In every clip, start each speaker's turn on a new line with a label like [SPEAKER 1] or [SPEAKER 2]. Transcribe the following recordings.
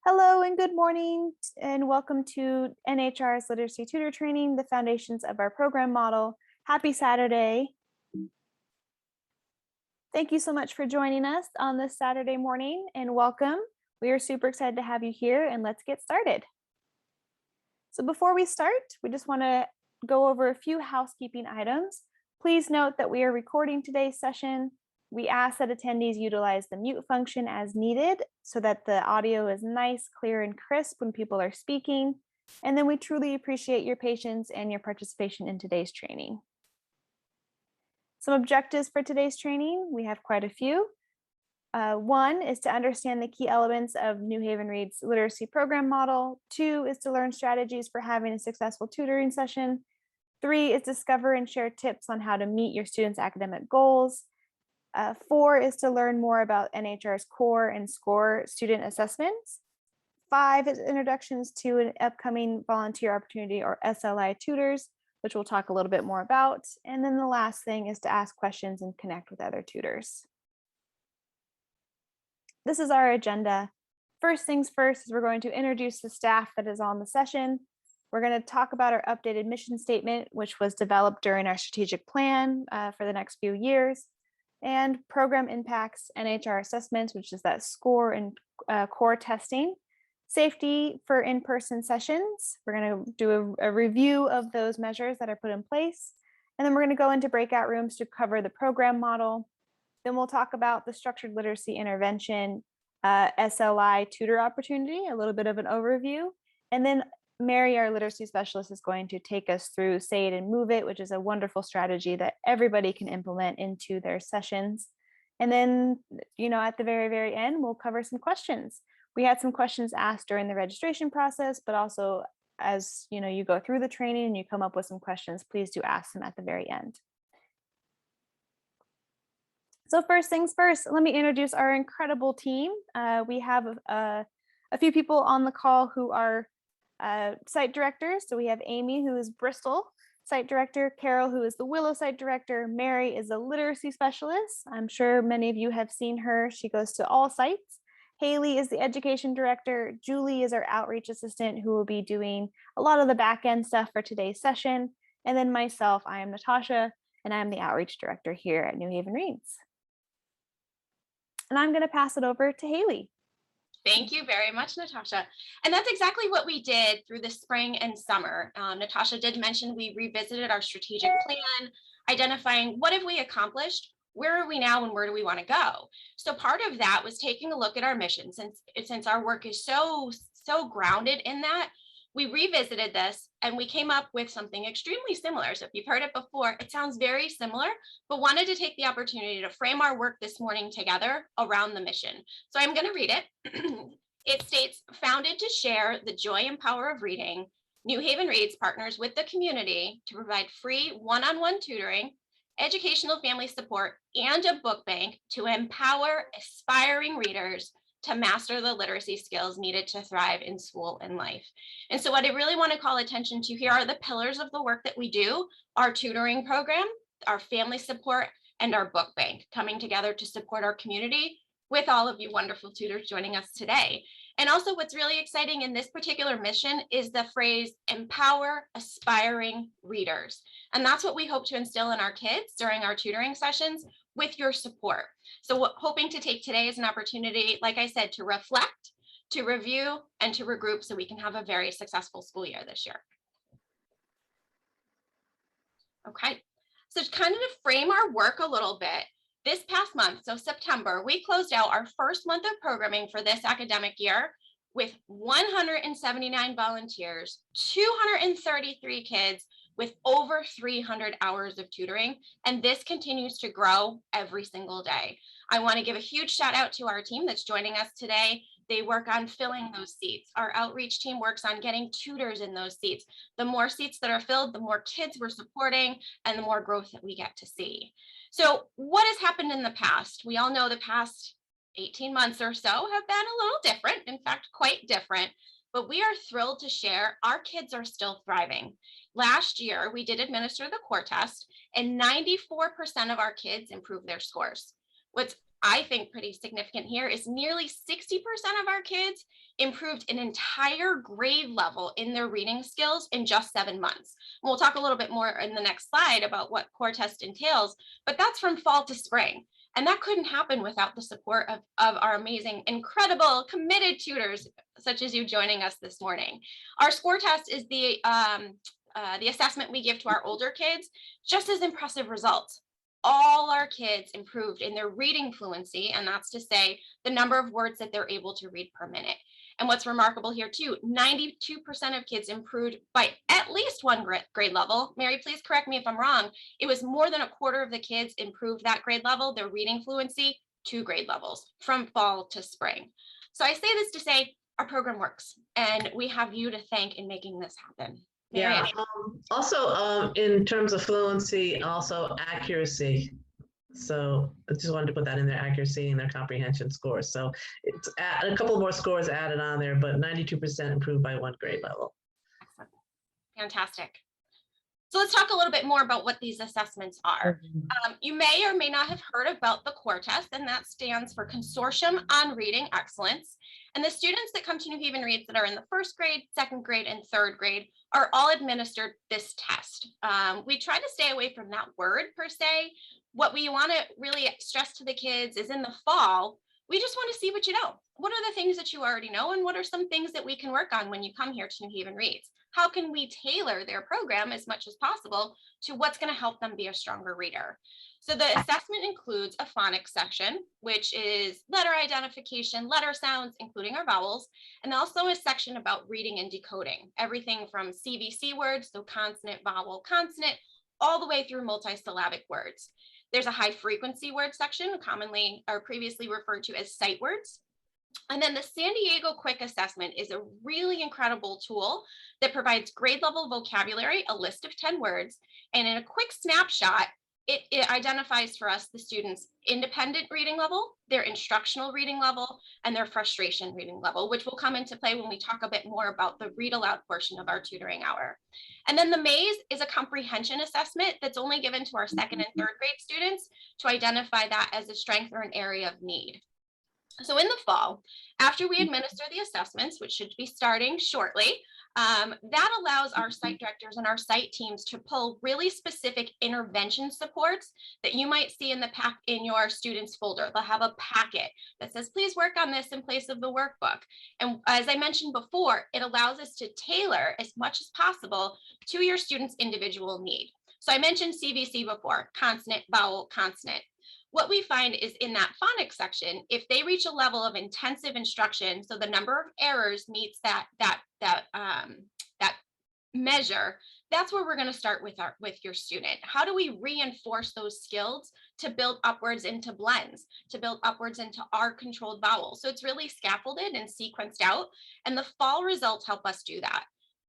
[SPEAKER 1] Hello and good morning, and welcome to NHR's Literacy Tutor Training, the foundations of our program model. Happy Saturday. Thank you so much for joining us on this Saturday morning, and welcome. We are super excited to have you here, and let's get started. So before we start, we just want to go over a few housekeeping items. Please note that we are recording today's session. We ask that attendees utilize the mute function as needed so that the audio is nice, clear, and crisp when people are speaking. And then we truly appreciate your patience and your participation in today's training. Some objectives for today's training, we have quite a few. One is to understand the key elements of New Haven Read's literacy program model. 2 is to learn strategies for having a successful tutoring session. 3 is discover and share tips on how to meet your students' academic goals. 4 is to learn more about NHR's core and SCORE student assessments. 5 is introductions to an upcoming volunteer opportunity, or SLI tutors, which we'll talk a little bit more about. And then the last thing is to ask questions and connect with other tutors. This is our agenda. First things first is we're going to introduce the staff that is on the session. We're going to talk about our updated mission statement, which was developed during our strategic plan for the next few years, and program impacts, NHR assessments, which is that SCORE and core testing, safety for in-person sessions. We're going to do a review of those measures that are put in place, and then we're going to go into breakout rooms to cover the program model. Then we'll talk about the structured literacy intervention, SLI tutor opportunity, a little bit of an overview. And then Mary, our literacy specialist, is going to take us through Say It and Move It, which is a wonderful strategy that everybody can implement into their sessions. And then, at the very, very end, we'll cover some questions. We had some questions asked during the registration process, but also as you go through the training and you come up with some questions, please do ask them at the very end. So first things first, let me introduce our incredible team. We have a few people on the call who are site directors. So we have Amy, who is Bristol site director, Carol, who is the Willow site director, Mary is a literacy specialist. I'm sure many of you have seen her. She goes to all sites. Haley is the education director. Julie is our outreach assistant, who will be doing a lot of the back end stuff for today's session. And then myself, I am Natasha, and I'm the outreach director here at New Haven Reads. And I'm going to pass it over to Haley.
[SPEAKER 2] Thank you very much, Natasha. And that's exactly what we did through the spring and summer. Natasha did mention we revisited our strategic plan, identifying what have we accomplished, where are we now, and where do we want to go? So part of that was taking a look at our mission. Since our work is so grounded in that, we revisited this and we came up with something extremely similar. So if you've heard it before, it sounds very similar, but wanted to take the opportunity to frame our work this morning together around the mission. So I'm going to read it. It states, founded to share the joy and power of reading, New Haven Reads partners with the community to provide free one-on-one tutoring, educational family support, and a book bank to empower aspiring readers to master the literacy skills needed to thrive in school and life. And so what I really want to call attention to here are the pillars of the work that we do: our tutoring program, our family support, and our book bank, coming together to support our community with all of you wonderful tutors joining us today. And also what's really exciting in this particular mission is the phrase empower aspiring readers. And that's what we hope to instill in our kids during our tutoring sessions with your support. So hoping to take today as an opportunity, like I said, to reflect, to review, and to regroup so we can have a very successful school year this year. Okay, so to kind of frame our work a little bit, this past month, so September, we closed out our first month of programming for this academic year with 179 volunteers, 233 kids with over 300 hours of tutoring, and this continues to grow every single day. I want to give a huge shout out to our team that's joining us today. They work on filling those seats. Our outreach team works on getting tutors in those seats. The more seats that are filled, the more kids we're supporting and the more growth that we get to see. So what has happened in the past? We all know the past 18 months or so have been a little different, in fact, quite different, but we are thrilled to share our kids are still thriving. Last year, we did administer the core test and 94% of our kids improved their scores. What's I think pretty significant here is nearly 60% of our kids improved an entire grade level in their reading skills in just 7 months. We'll talk a little bit more in the next slide about what core test entails, but that's from fall to spring. And that couldn't happen without the support of our amazing, incredible, committed tutors, such as you joining us this morning. Our score test is the assessment we give to our older kids, just as impressive results. All our kids improved in their reading fluency, and that's to say the number of words that they're able to read per minute. And what's remarkable here too, 92% of kids improved by at least one grade level. Mary, please correct me if I'm wrong. It was more than a quarter of the kids improved that grade level, their reading fluency, 2 grade levels from fall to spring. So I say this to say our program works, and we have you to thank in making this happen. Mary?
[SPEAKER 3] Yeah. Also, in terms of fluency, also accuracy. So I just wanted to put that in there, accuracy and their comprehension scores. So it's a couple more scores added on there, but 92% improved by 1 grade level.
[SPEAKER 2] Excellent. Fantastic. So let's talk a little bit more about what these assessments are. You may or may not have heard about the core test, and that stands for Consortium on Reading Excellence. And the students that come to New Haven Reads that are in the 1st grade, 2nd grade, and 3rd grade are all administered this test. We try to stay away from that word per se. What we want to really stress to the kids is in the fall, we just want to see what you know. What are the things that you already know, and what are some things that we can work on when you come here to New Haven Reads? How can we tailor their program as much as possible to what's going to help them be a stronger reader? So the assessment includes a phonics section, which is letter identification, letter sounds, including our vowels, and also a section about reading and decoding, everything from CVC words, so consonant, vowel, consonant, all the way through multisyllabic words. There's a high frequency word section, commonly or previously referred to as sight words. And then the San Diego Quick Assessment is a really incredible tool that provides grade level vocabulary, a list of 10 words, and in a quick snapshot, it identifies for us the students' independent reading level, their instructional reading level, and their frustration reading level, which will come into play when we talk a bit more about the read aloud portion of our tutoring hour. And then the maze is a comprehension assessment that's only given to our 2nd and 3rd grade students to identify that as a strength or an area of need. So in the fall, after we administer the assessments, which should be starting shortly, that allows our site directors and our site teams to pull really specific intervention supports that you might see in the pack in your students folder. They'll have a packet that says, please work on this in place of the workbook. And as I mentioned before, it allows us to tailor as much as possible to your students' individual need. So I mentioned CVC before, consonant, vowel, consonant. What we find is in that phonics section, if they reach a level of intensive instruction, so the number of errors meets that measure, that's where we're going to start with your student. How do we reinforce those skills to build upwards into blends, to build upwards into our controlled vowels? So it's really scaffolded and sequenced out, and the fall results help us do that.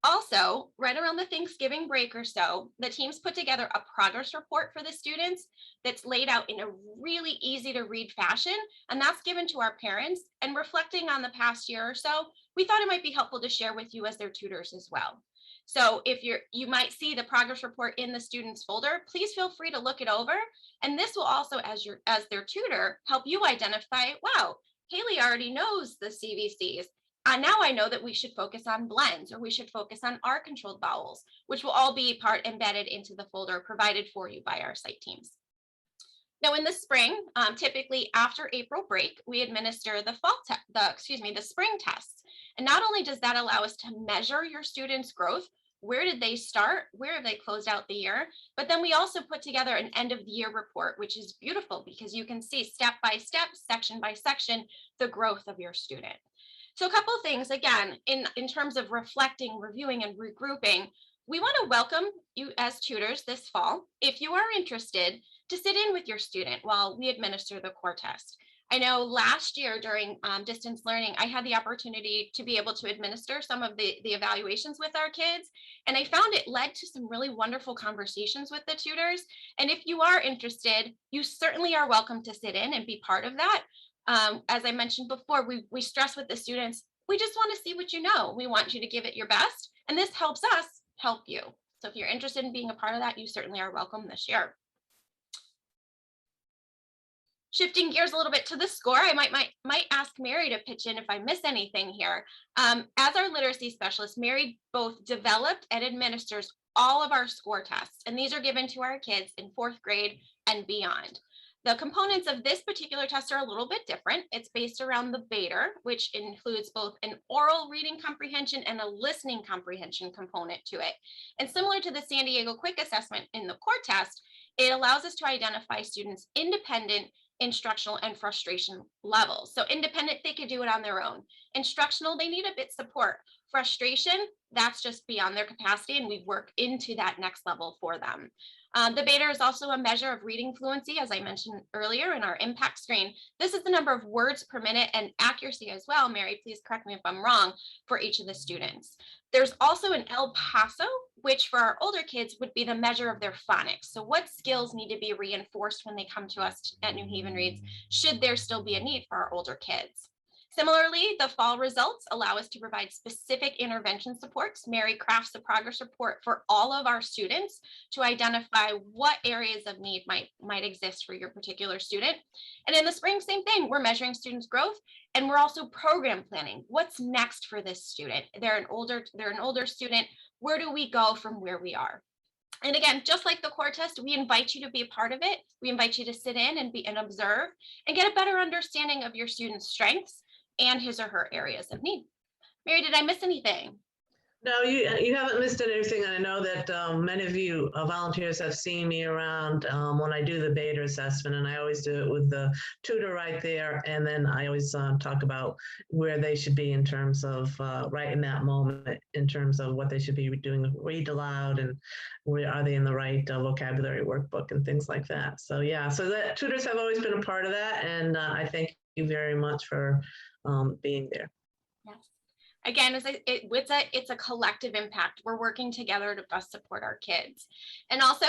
[SPEAKER 2] Also, right around the Thanksgiving break or so, the teams put together a progress report for the students that's laid out in a really easy to read fashion, and that's given to our parents. And reflecting on the past year or so, we thought it might be helpful to share with you as their tutors as well. So if you might see the progress report in the students folder, please feel free to look it over. And this will also, as their tutor, help you identify, wow, Haley already knows the CVCs. Now I know that we should focus on blends, or we should focus on our controlled vowels, which will all be embedded into the folder provided for you by our site teams. Now in the spring, typically after April break, we administer the spring tests. And not only does that allow us to measure your students' growth, where did they start, where have they closed out the year, but then we also put together an end of the year report, which is beautiful because you can see step by step, section by section, the growth of your student. So a couple of things, again, in terms of reflecting, reviewing, and regrouping, we want to welcome you as tutors this fall, if you are interested, to sit in with your student while we administer the core test. I know last year during distance learning, I had the opportunity to be able to administer some of the evaluations with our kids, and I found it led to some really wonderful conversations with the tutors. And if you are interested, you certainly are welcome to sit in and be part of that. As I mentioned before, we stress with the students, we just want to see what you know. We want you to give it your best, and this helps us help you. So if you're interested in being a part of that, you certainly are welcome this year. Shifting gears a little bit to the score, I might ask Mary to pitch in if I miss anything here. As our literacy specialist, Mary both developed and administers all of our score tests, and these are given to our kids in 4th grade and beyond. The components of this particular test are a little bit different. It's based around the BATER, which includes both an oral reading comprehension and a listening comprehension component to it. And similar to the San Diego Quick Assessment in the core test, it allows us to identify students' independent instructional and frustration levels. So independent, they could do it on their own. Instructional, they need a bit support. Frustration, that's just beyond their capacity, and we work into that next level for them. The BATER is also a measure of reading fluency, as I mentioned earlier in our impact screen. This is the number of words per minute and accuracy as well. Mary, please correct me if I'm wrong, for each of the students. There's also an El Paso, which for our older kids would be the measure of their phonics. So what skills need to be reinforced when they come to us at New Haven Reads, should there still be a need for our older kids? Similarly, the fall results allow us to provide specific intervention supports. Mary crafts a progress report for all of our students to identify what areas of need might exist for your particular student. And in the spring, same thing, we're measuring students' growth, and we're also program planning. What's next for this student? They're an older student. Where do we go from where we are? And again, just like the core test, we invite you to be a part of it. We invite you to sit in and observe and get a better understanding of your student's strengths and his or her areas of need. Mary, did I miss anything?
[SPEAKER 3] No, you haven't missed anything. I know that many of you volunteers have seen me around when I do the BATER assessment, and I always do it with the tutor right there. And then I always talk about where they should be in terms of right in that moment, in terms of what they should be doing, read aloud, and where are they in the right vocabulary workbook and things like that. So yeah, so that tutors have always been a part of that, and I thank you very much for being there.
[SPEAKER 2] Yes. Again, it's a collective impact. We're working together to best support our kids. And also,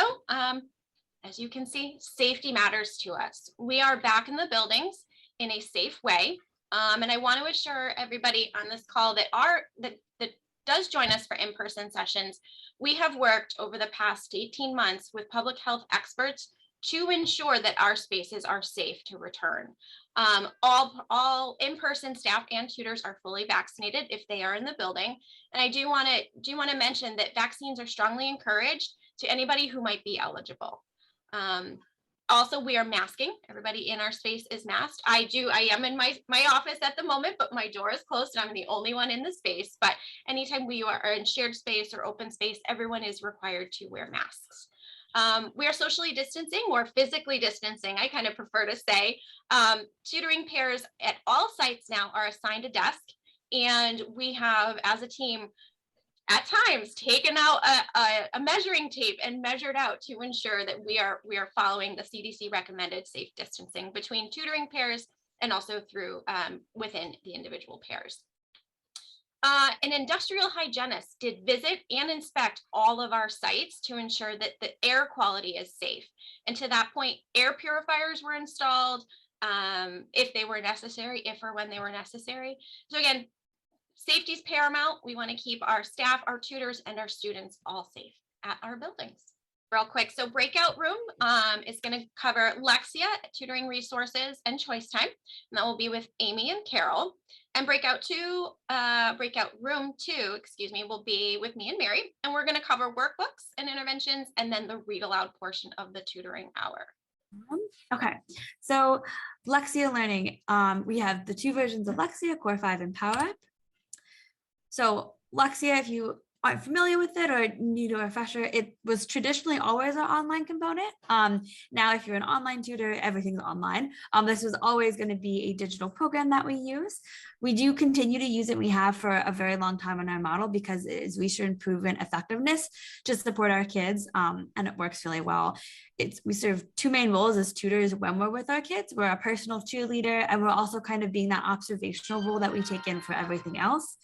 [SPEAKER 2] as you can see, safety matters to us. We are back in the buildings in a safe way. And I want to assure everybody on this call that does join us for in-person sessions, we have worked over the past 18 months with public health experts to ensure that our spaces are safe to return. All in-person staff and tutors are fully vaccinated if they are in the building. And I do want to mention that vaccines are strongly encouraged to anybody who might be eligible. Also, we are masking. Everybody in our space is masked. I am in my office at the moment, but my door is closed and I'm the only one in the space. But anytime we are in shared space or open space, everyone is required to wear masks. We are socially distancing or physically distancing, I kind of prefer to say. Tutoring pairs at all sites now are assigned a desk, and we have, as a team, at times taken out a measuring tape and measured out to ensure that we are following the CDC recommended safe distancing between tutoring pairs and also through within the individual pairs. An industrial hygienist did visit and inspect all of our sites to ensure that the air quality is safe. And to that point, air purifiers were installed if they were necessary, if or when they were necessary. So again, safety is paramount. We want to keep our staff, our tutors, and our students all safe at our buildings. Real quick, so breakout room is going to cover Lexia, tutoring resources, and choice time. And that will be with Amy and Carol. And breakout room two, will be with me and Mary. And we're going to cover workbooks and interventions, and then the read aloud portion of the tutoring hour.
[SPEAKER 4] Okay, so Lexia learning, we have the two versions of Lexia, Core 5 and Power Up. So Lexia, if you aren't familiar with it or need a refresher, it was traditionally always an online component. Now, if you're an online tutor, everything's online. This was always going to be a digital program that we use. We do continue to use it. We have for a very long time in our model because it is research and proven effectiveness to support our kids, and it works really well. We serve two main roles as tutors when we're with our kids. We're a personal cheerleader, and we're also kind of being that observational role that we take in for everything else.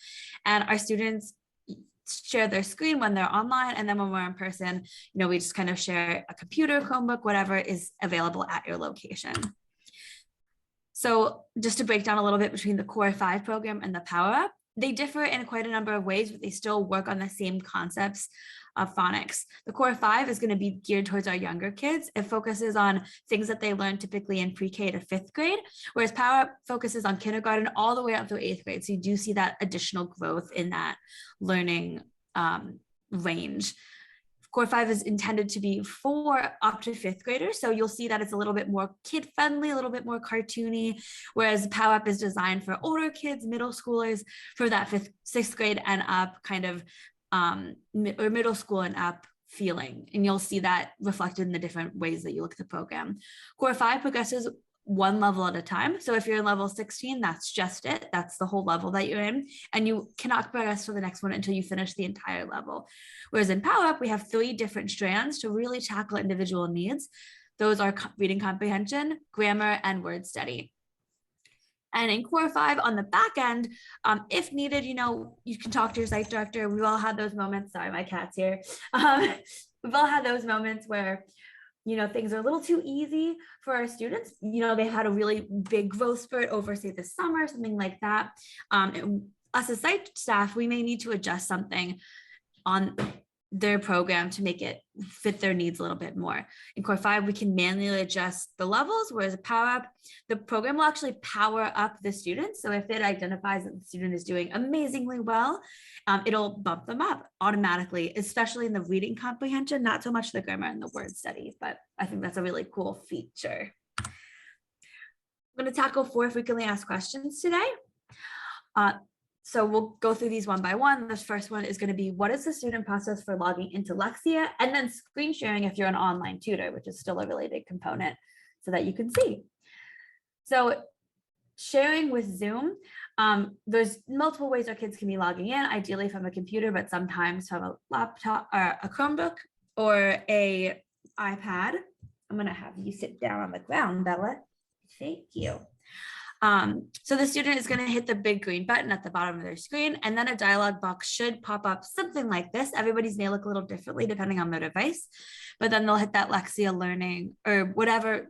[SPEAKER 4] And our students share their screen when they're online, and then when we're in person, we just kind of share a computer, Chromebook, whatever is available at your location. So just to break down a little bit between the Core 5 program and the Power Up, they differ in quite a number of ways, but they still work on the same concepts phonics. The core 5 is going to be geared towards our younger kids. It focuses on things that they learn typically in pre-K to 5th grade, whereas Power Up focuses on kindergarten all the way up through 8th grade. So you do see that additional growth in that learning range. Core 5 is intended to be for up to 5th graders. So you'll see that it's a little bit more kid friendly, a little bit more cartoony, whereas Power Up is designed for older kids, middle schoolers, for that 5th, 6th grade and up kind of, or middle school and up feeling. And you'll see that reflected in the different ways that you look at the program. Core 5 progresses one level at a time. So if you're in level 16, that's just it. That's the whole level that you're in. And you cannot progress to the next one until you finish the entire level. Whereas in Power Up, we have 3 different strands to really tackle individual needs. Those are reading comprehension, grammar, and word study. And in Core 5 on the back end, if needed, you know, you can talk to your site director. We've all had those moments. Sorry, my cat's here. We've all had those moments where, you know, things are a little too easy for our students. You know, they've had a really big growth spurt over, say, the summer, something like that. Us as site staff, we may need to adjust something on their program to make it fit their needs a little bit more. In Core 5, we can manually adjust the levels, whereas a Power Up, the program will actually power up the students. So if it identifies that the student is doing amazingly well, it'll bump them up automatically, especially in the reading comprehension, not so much the grammar and the word study, but I think that's a really cool feature. I'm going to tackle 4 frequently asked questions today. So we'll go through these one by one. The first one is going to be, what is the student process for logging into Lexia? And then screen sharing if you're an online tutor, which is still a really big component so that you can see. So sharing with Zoom, there's multiple ways our kids can be logging in, ideally from a computer, but sometimes from a laptop or a Chromebook or a iPad. I'm going to have you sit down on the ground, Bella. Thank you. So the student is going to hit the big green button at the bottom of their screen, and then a dialog box should pop up something like this. Everybody's may look a little differently depending on their device, but then they'll hit that Lexia Learning or whatever.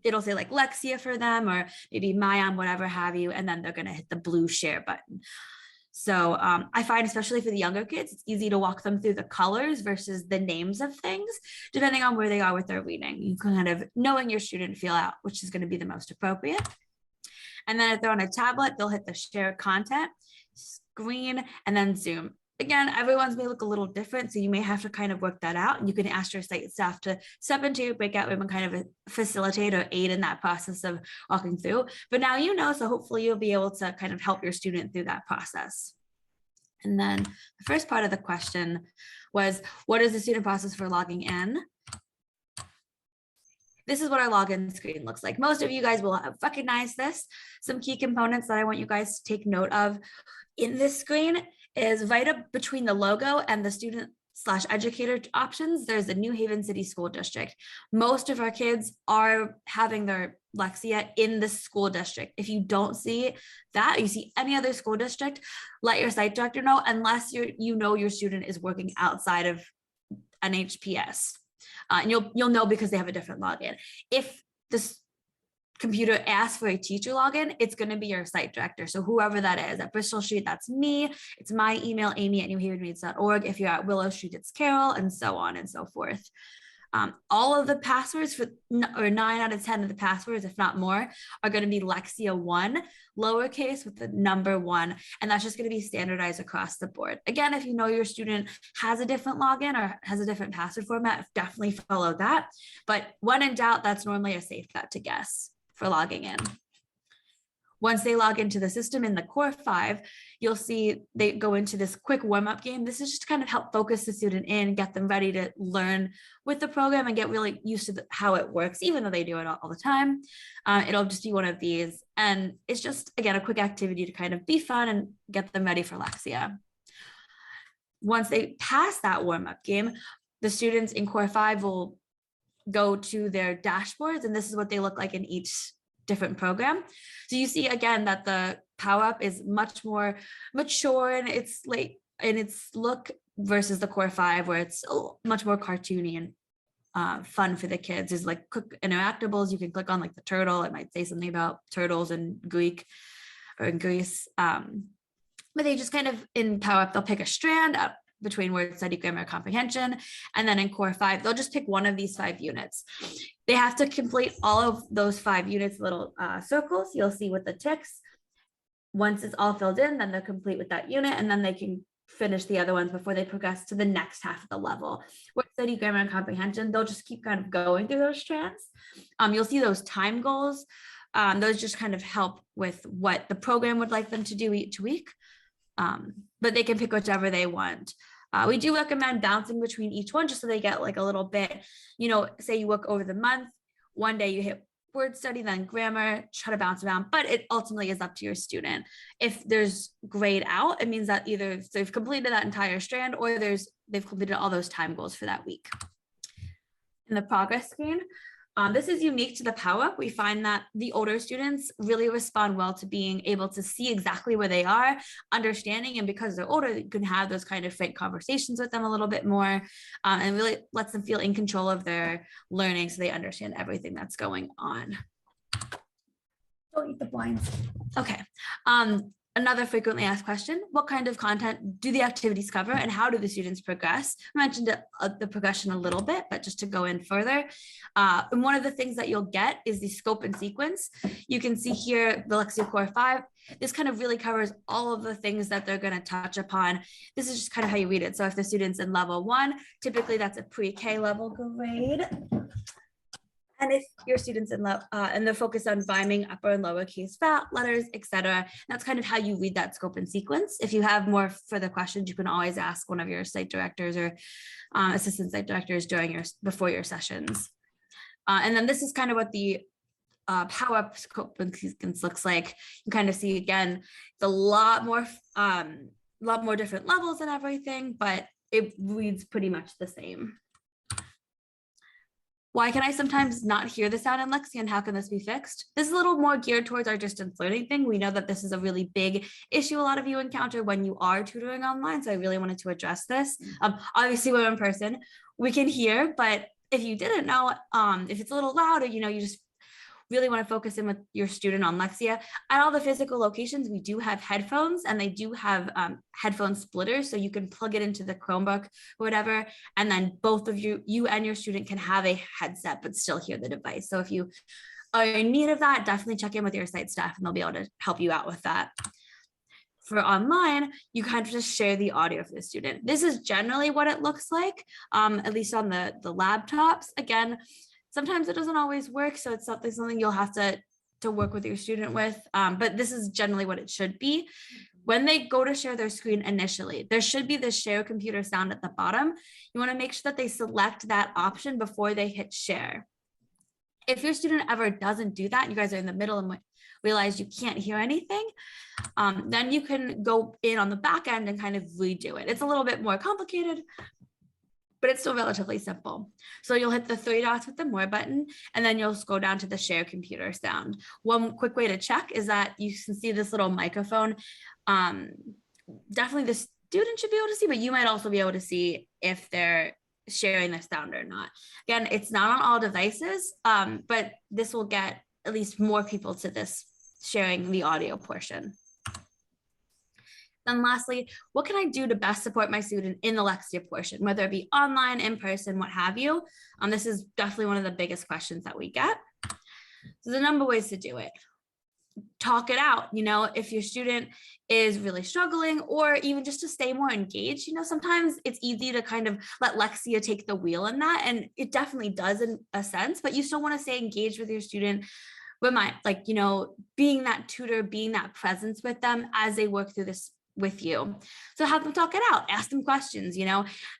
[SPEAKER 4] It'll say like Lexia for them, or maybe Mayan, whatever have you, and then they're going to hit the blue share button. So I find, especially for the younger kids, it's easy to walk them through the colors versus the names of things, depending on where they are with their reading. You can kind of, knowing your student, feel out which is going to be the most appropriate. And then if they're on a tablet, they'll hit the share content, screen, and then Zoom. Again, everyone's may look a little different, so you may have to kind of work that out. And you can ask your site staff to step into your breakout room and kind of facilitate or aid in that process of walking through. But now you know, so hopefully you'll be able to kind of help your student through that process. And then the first part of the question was, what is the student process for logging in? This is what our login screen looks like. Most of you guys will have recognized this. Some key components that I want you guys to take note of in this screen is right up between the logo and the student/educator options, there's the New Haven City School District. Most of our kids are having their Lexia in the school district. If you don't see that, you see any other school district, let your site director know, unless you know your student is working outside of NHPS. And you'll know because they have a different login. If this computer asks for a teacher login, it's going to be your site director. So whoever that is at Bristol Street, that's me. It's my email, amy@newhavenreads.org. If you're at Willow Street, it's Carol, and so on and so forth. All of the passwords for, or 9 out of 10 of the passwords, if not more, are going to be Lexia1, lowercase with the number 1, and that's just going to be standardized across the board. Again, if you know your student has a different login or has a different password format, definitely follow that. But when in doubt, that's normally a safe bet to guess for logging in. Once they log into the system in the Core 5, you'll see they go into this quick warm-up game. This is just to kind of help focus the student in, get them ready to learn with the program and get really used to how it works, even though they do it all the time. It'll just be one of these. And it's just, again, a quick activity to kind of be fun and get them ready for Lexia. Once they pass that warm-up game, the students in Core 5 will go to their dashboards, and this is what they look like in each different program. So you see again that the Power Up is much more mature in its look versus the Core 5, where it's much more cartoony and fun for the kids. There's like quick interactables. You can click on like the turtle. It might say something about turtles in Greek or in Greece. But they just kind of, in Power Up, they'll pick a strand up. between word study, grammar, comprehension. And then in core 5, they'll just pick one of these 5 units. They have to complete all of those 5 units, little circles. You'll see with the ticks. Once it's all filled in, then they're complete with that unit, and then they can finish the other ones before they progress to the next half of the level. Word study, grammar, and comprehension, they'll just keep kind of going through those strands. You'll see those time goals. Those just kind of help with what the program would like them to do each week, but they can pick whichever they want. We do recommend bouncing between each one just so they get like a little bit, say you work over the month, one day you hit word study, then grammar, try to bounce around, but it ultimately is up to your student. If there's grade out, it means that either they've completed that entire strand or they've completed all those time goals for that week. In the progress screen, this is unique to the Power Up. We find that the older students really respond well to being able to see exactly where they are, understanding, and because they're older, you can have those kind of frank conversations with them a little bit more, and really lets them feel in control of their learning so they understand everything that's going on. Don't eat the blinds. Okay. Another frequently asked question, what kind of content do the activities cover and how do the students progress? I mentioned the progression a little bit, but just to go in further. And one of the things that you'll get is the scope and sequence. You can see here, the Lexia Core 5, this kind of really covers all of the things that they're going to touch upon. This is just kind of how you read it. So if the student's in level 1, typically that's a pre-K level grade. And if your students and they're focused on rhyming, upper and lowercase letters, etc., that's kind of how you read that scope and sequence. If you have more further questions, you can always ask one of your site directors or assistant site directors before your sessions. And then this is kind of what the Power Up scope and sequence looks like. You kind of see again, it's a lot more different levels and everything, but it reads pretty much the same. Why can I sometimes not hear the sound in Lexia, and how can this be fixed? This is a little more geared towards our distance learning thing. We know that this is a really big issue a lot of you encounter when you are tutoring online, so I really wanted to address this. Obviously, we're in person, we can hear, but if you didn't know, if it's a little loud or you just really want to focus in with your student on Lexia, at all the physical locations, we do have headphones, and they do have headphone splitters, so you can plug it into the Chromebook or whatever, and then both of you and your student can have a headset but still hear the device. So if you are in need of that, definitely check in with your site staff and they'll be able to help you out with that. For online, you kind of just share the audio for the student. This is generally what it looks like, at least on the laptops. Again, sometimes it doesn't always work, so it's something you'll have to work with your student with, but this is generally what it should be. When they go to share their screen initially, there should be this share computer sound at the bottom. You want to make sure that they select that option before they hit share. If your student ever doesn't do that, you guys are in the middle and realize you can't hear anything, then you can go in on the back end and kind of redo it. It's a little bit more complicated, but it's still relatively simple. So you'll hit the 3 dots with the more button, and then you'll scroll down to the share computer sound. One quick way to check is that you can see this little microphone. Definitely the student should be able to see, but you might also be able to see if they're sharing their sound or not. Again, it's not on all devices, but this will get at least more people to this sharing the audio portion. Then lastly, what can I do to best support my student in the Lexia portion, whether it be online, in person, what have you? This is definitely one of the biggest questions that we get. So there's a number of ways to do it. Talk it out. If your student is really struggling, or even just to stay more engaged, sometimes it's easy to kind of let Lexia take the wheel in that. And it definitely does in a sense, but you still want to stay engaged with your student. Being that tutor, being that presence with them as they work through this with you. So have them talk it out, ask them questions.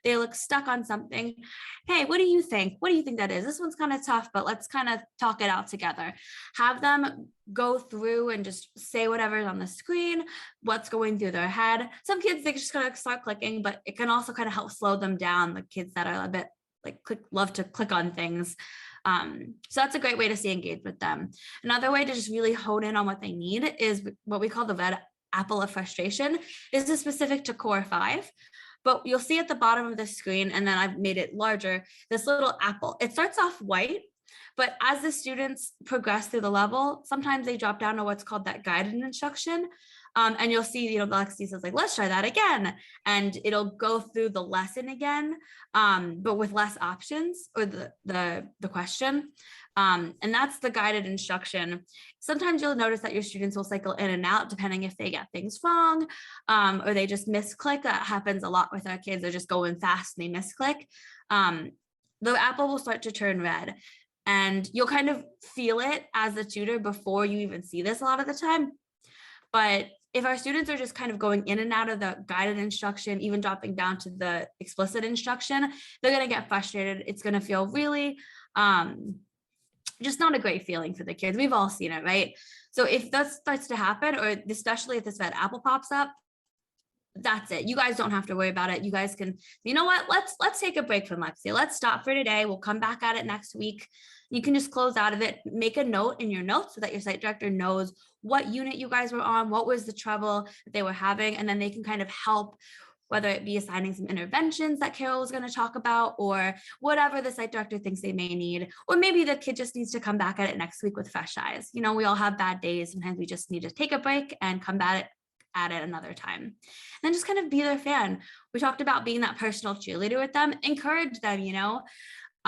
[SPEAKER 4] They look stuck on something. Hey, what do you think? What do you think that is? This one's kind of tough, but let's kind of talk it out together. Have them go through and just say whatever's on the screen, what's going through their head. Some kids, they just kind of start clicking, but it can also kind of help slow them down. The kids that are a bit love to click on things. So that's a great way to stay engaged with them. Another way to just really hone in on what they need is what we call the red apple of frustration. This is specific to Core 5, but you'll see at the bottom of the screen, and then I've made it larger, this little apple. It starts off white, but as the students progress through the level, sometimes they drop down to what's called that guided instruction. And you'll see, you know, Lexi says like, let's try that again. And it'll go through the lesson again, but with less options or the question. And that's the guided instruction. Sometimes you'll notice that your students will cycle in and out depending if they get things wrong, or they just misclick. That happens a lot with our kids. They're just going fast and they misclick. The apple will start to turn red. And you'll kind of feel it as a tutor before you even see this a lot of the time. But if our students are just kind of going in and out of the guided instruction, even dropping down to the explicit instruction, they're going to get frustrated. It's going to feel really just not a great feeling for the kids. We've all seen it, right? So if that starts to happen, or especially if this red apple pops up, that's it. You guys don't have to worry about it. You guys can, you know what, let's take a break from Lexia. Let's stop for today. We'll come back at it next week. You can just close out of it, make a note in your notes so that your site director knows what unit you guys were on, what was the trouble that they were having, and then they can kind of help, whether it be assigning some interventions that Carol was going to talk about, or whatever the site director thinks they may need, or maybe the kid just needs to come back at it next week with fresh eyes. You know, we all have bad days. Sometimes we just need to take a break and come at it another time. And then just kind of be their fan. We talked about being that personal cheerleader with them, encourage them, you know,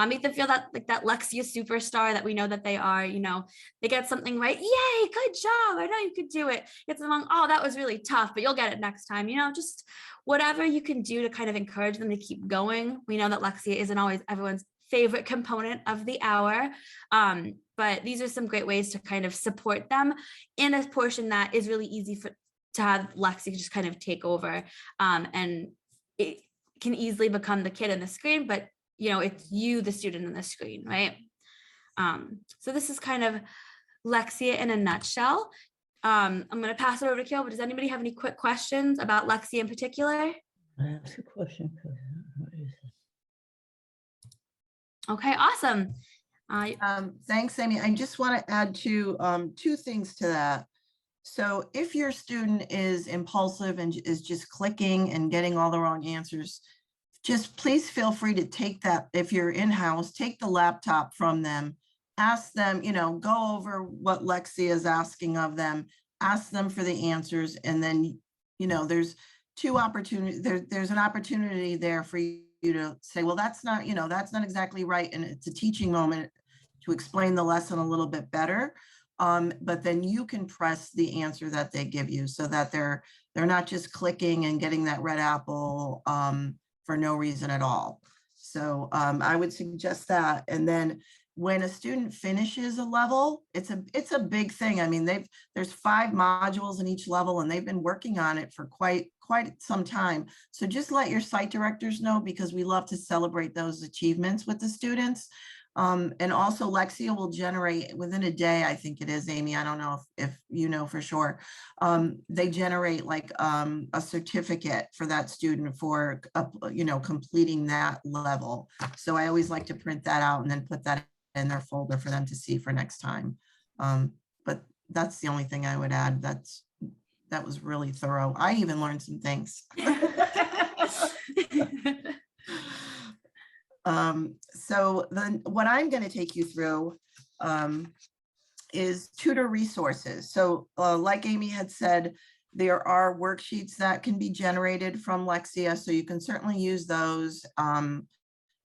[SPEAKER 4] make them feel that like that Lexia superstar that we know that they are. You know, they get something right, yay, good job, I know you could do it. Get them wrong, oh, that was really tough, but you'll get it next time. You know, just whatever you can do to kind of encourage them to keep going. We know that Lexia isn't always everyone's favorite component of the hour, but these are some great ways to kind of support them in a portion that is really easy to have Lexi just kind of take over, and it can easily become the kid in the screen, but you know, it's you, the student in the screen, right? So this is kind of Lexia in a nutshell. I'm going to pass it over to Carol, but does anybody have any quick questions about Lexia in particular?
[SPEAKER 5] I ask a question.
[SPEAKER 4] Okay, awesome.
[SPEAKER 6] Thanks, Amy. I just want to add two things to that. So if your student is impulsive and is just clicking and getting all the wrong answers, just please feel free to take that. If you're in-house, take the laptop from them, ask them, you know, go over what Lexia is asking of them, ask them for the answers. And then, you know, there's two opportunities. There's an opportunity there for you to say, well, that's not, you know, that's not exactly right. And it's a teaching moment to explain the lesson a little bit better. But then you can press the answer that they give you so that they're not just clicking and getting that red apple for no reason at all. So I would suggest that. And then when a student finishes a level, it's a big thing. I mean, there's 5 modules in each level, and they've been working on it for quite some time. So just let your site directors know, because we love to celebrate those achievements with the students. And also Lexia will generate within a day, I think it is, Amy, I don't know if you know for sure, they generate like a certificate for that student for, you know, completing that level. So I always like to print that out and then put that in their folder for them to see for next time. But that's the only thing I would add. That was really thorough. I even learned some things. So then what I'm going to take you through is tutor resources. So like Amy had said, there are worksheets that can be generated from Lexia, so you can certainly use those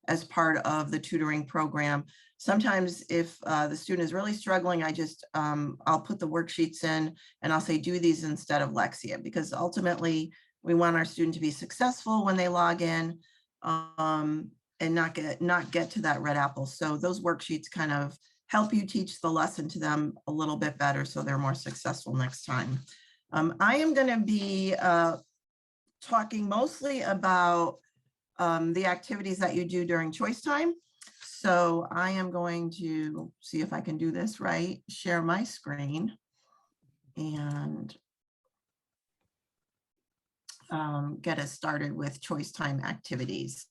[SPEAKER 6] as part of the tutoring program. Sometimes if the student is really struggling, I just, I'll put the worksheets in and I'll say, do these instead of Lexia, because ultimately we want our student to be successful when they log in. And not get to that red apple. So those worksheets kind of help you teach the lesson to them a little bit better so they're more successful next time. I am going to be talking mostly about the activities that you do during choice time. So I am going to see if I can do this right, share my screen and get us started with choice time activities.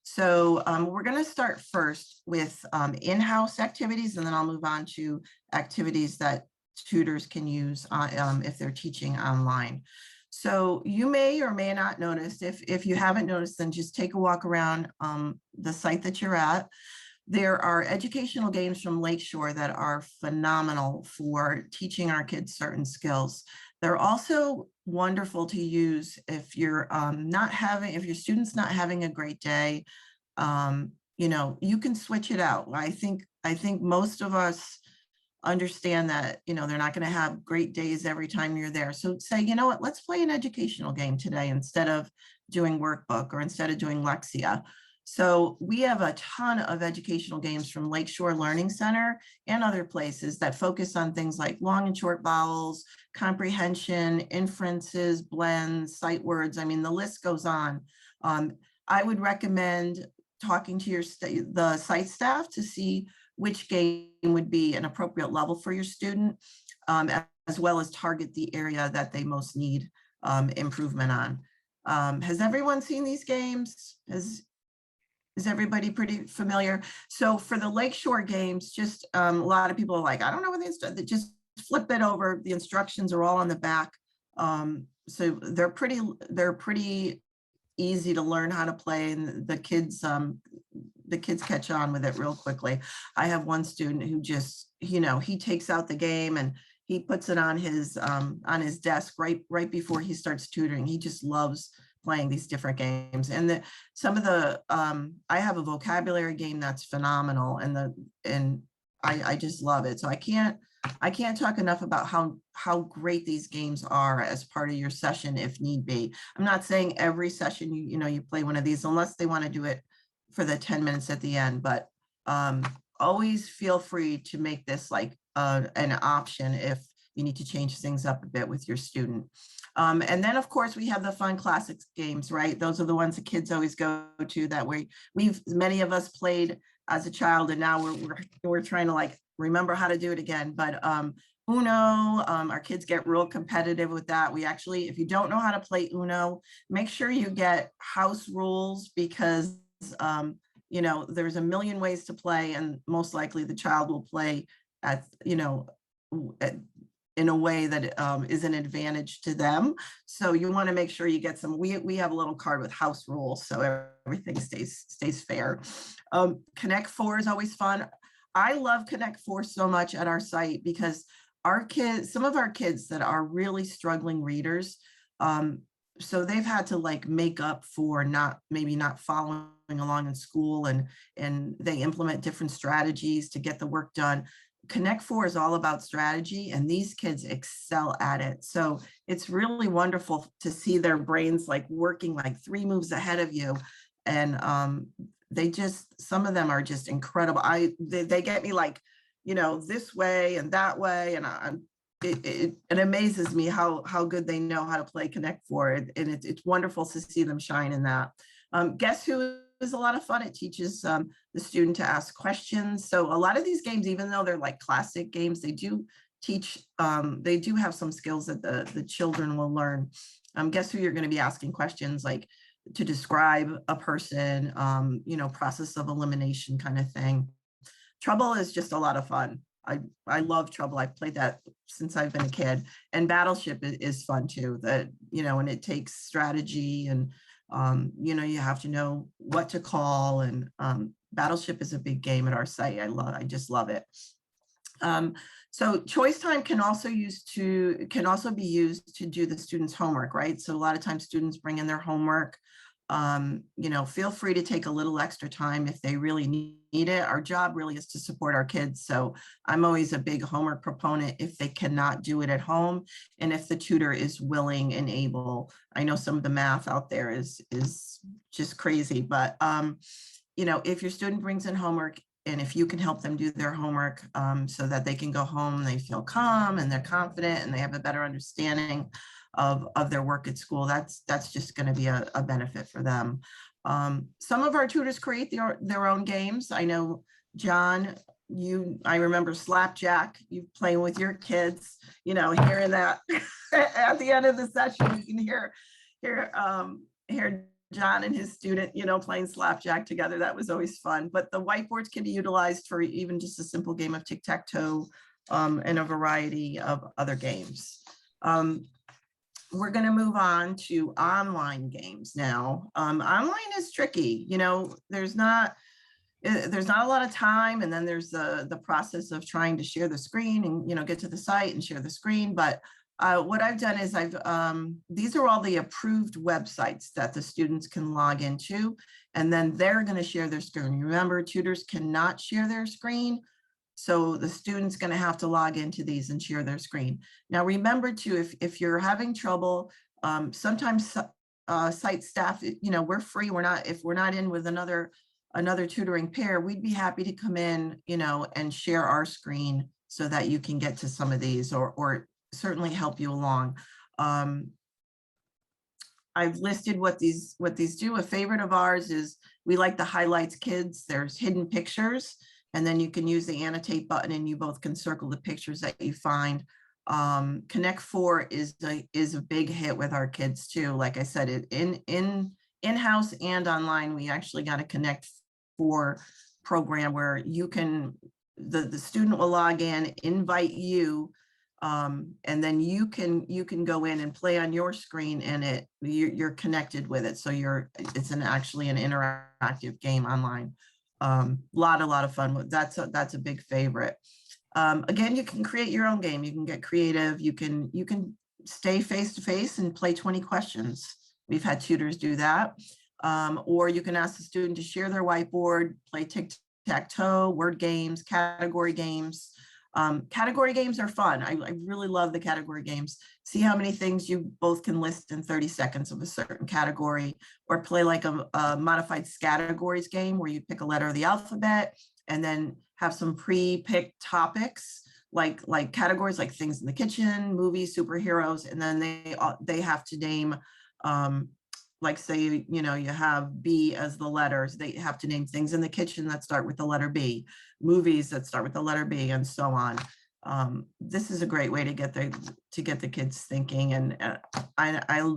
[SPEAKER 6] So we're going to start first with in-house activities, and then I'll move on to activities that tutors can use if they're teaching online. So you may or may not notice, if you haven't noticed, then just take a walk around the site that you're at. There are educational games from Lakeshore that are phenomenal for teaching our kids certain skills. They're also wonderful to use if you're if your student's not having a great day. You know, you can switch it out. I think most of us understand that, you know, they're not going to have great days every time you're there. So say, you know what, let's play an educational game today instead of doing workbook or instead of doing Lexia. So we have a ton of educational games from Lakeshore Learning Center and other places that focus on things like long and short vowels, comprehension, inferences, blends, sight words. I mean, the list goes on. I would recommend talking to the site staff to see which game would be an appropriate level for your student, as well as target the area that they most need improvement on. Has everyone seen these games? Is everybody pretty familiar? So for the Lakeshore games, just a lot of people are like, I don't know what they just flip it over. The instructions are all on the back. So they're pretty easy to learn how to play, and the kids catch on with it real quickly. I have one student who just, you know, he takes out the game and he puts it on his desk right before he starts tutoring. He just loves playing these different games. And some of the I have a vocabulary game that's phenomenal, and I just love it. So I can't talk enough about how great these games are as part of your session if need be. I'm not saying every session you play one of these unless they want to do it for the 10 minutes at the end, but always feel free to make this like an option if you need to change things up a bit with your student. And then of course we have the fun classics games, right? Those are the ones the kids always go to that many of us played as a child, and now we're trying to like remember how to do it again. But Uno, our kids get real competitive with that. We actually, if you don't know how to play Uno, make sure you get house rules, because there's a million ways to play, and most likely the child will play in a way that is an advantage to them. So you want to make sure you get some. We have a little card with house rules, so everything stays fair. Connect Four is always fun. I love Connect Four so much at our site because some of our kids that are really struggling readers, so they've had to like make up for maybe not following along in school, and they implement different strategies to get the work done. Connect Four is all about strategy, and these kids excel at it. So it's really wonderful to see their brains like working like 3 moves ahead of you. And some of them are just incredible. They get me like, this way and that way. And it amazes me how good they know how to play Connect Four. And it's wonderful to see them shine in that. Guess Who is a lot of fun. It teaches the student to ask questions. So a lot of these games, even though they're like classic games, they do teach, they do have some skills that the children will learn. Guess Who, you're going to be asking questions like to describe a person, process of elimination kind of thing. Trouble is just a lot of fun. I love Trouble. I've played that since I've been a kid. And Battleship is fun too. And it takes strategy, and you have to know what to call. And Battleship is a big game at our site. I just love it. So choice time can also be used to do the students' homework, right? So a lot of times students bring in their homework. Feel free to take a little extra time if they really need it. Our job really is to support our kids. So I'm always a big homework proponent if they cannot do it at home, and if the tutor is willing and able. I know some of the math out there is just crazy, but if your student brings in homework, and if you can help them do their homework so that they can go home, they feel calm and they're confident and they have a better understanding of their work at school, that's just going to be a benefit for them. Some of our tutors create their own games. I know, John, I remember Slapjack, you playing with your kids, hearing that at the end of the session, you can hear John and his student, playing Slapjack together. That was always fun. But the whiteboards can be utilized for even just a simple game of tic-tac-toe and a variety of other games. We're going to move on to online games now. Online is tricky. There's not a lot of time, and then there's the process of trying to share the screen and get to the site and share the screen. But What I've done is these are all the approved websites that the students can log into, and then they're going to share their screen. Remember, tutors cannot share their screen. So the student's going to have to log into these and share their screen. Now, remember too, if you're having trouble, sometimes site staff, we're free. If we're not in with another tutoring pair, we'd be happy to come in, and share our screen so that you can get to some of these or certainly help you along. I've listed what these do. A favorite of ours is we like the highlights kids. There's hidden pictures, and then you can use the annotate button and you both can circle the pictures that you find. Connect 4 is a big hit with our kids too. Like I said, in-house and online, we actually got a Connect 4 program where you can, the student will log in, invite you, and then you can go in and play on your screen, and you're connected with it. So it's actually an interactive game online. A lot of fun. That's a big favorite. Again, you can create your own game. You can get creative. You can stay face to face and play 20 questions. We've had tutors do that. Or you can ask the student to share their whiteboard, play tic-tac-toe, word games, category games. Category games are fun. I really love the category games. See how many things you both can list in 30 seconds of a certain category, or play like a modified categories game where you pick a letter of the alphabet and then have some pre-picked topics like categories like things in the kitchen, movies, superheroes, and then they have to name, like say, you have B as the letters. They have to name things in the kitchen that start with the letter B, movies that start with the letter B, and so on. This is a great way to get the kids thinking, and I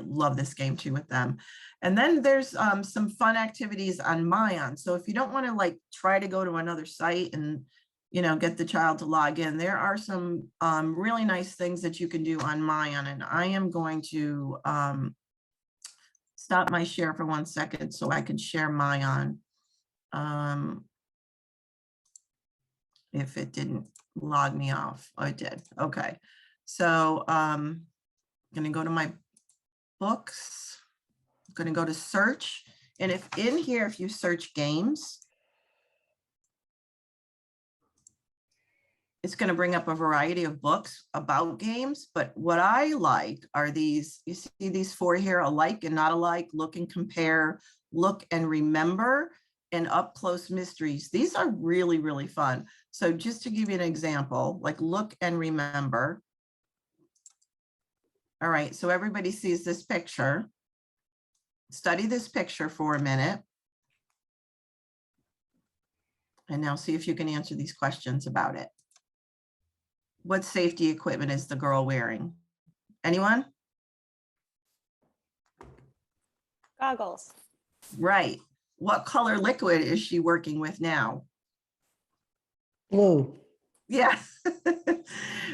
[SPEAKER 6] love this game too with them. And then there's some fun activities on Mayan. So if you don't want to try to go to another site and get the child to log in, there are some really nice things that you can do on Mayan. And I am going to stop my share for 1 second so I can share Mayan. If it didn't log me off. Oh, it did. Okay. So I'm going to go to my books. I'm going to go to search. And if you search games, it's going to bring up a variety of books about games. But what I like are these, you see these 4 here: alike and not alike, look and compare, look and remember, and up close mysteries. These are really, really fun. So just to give you an example, like look and remember. All right, so everybody sees this picture. Study this picture for a minute. And now see if you can answer these questions about it. What safety equipment is the girl wearing? Anyone?
[SPEAKER 1] Goggles.
[SPEAKER 6] Right. What color liquid is she working with now?
[SPEAKER 5] Blue.
[SPEAKER 6] Yeah.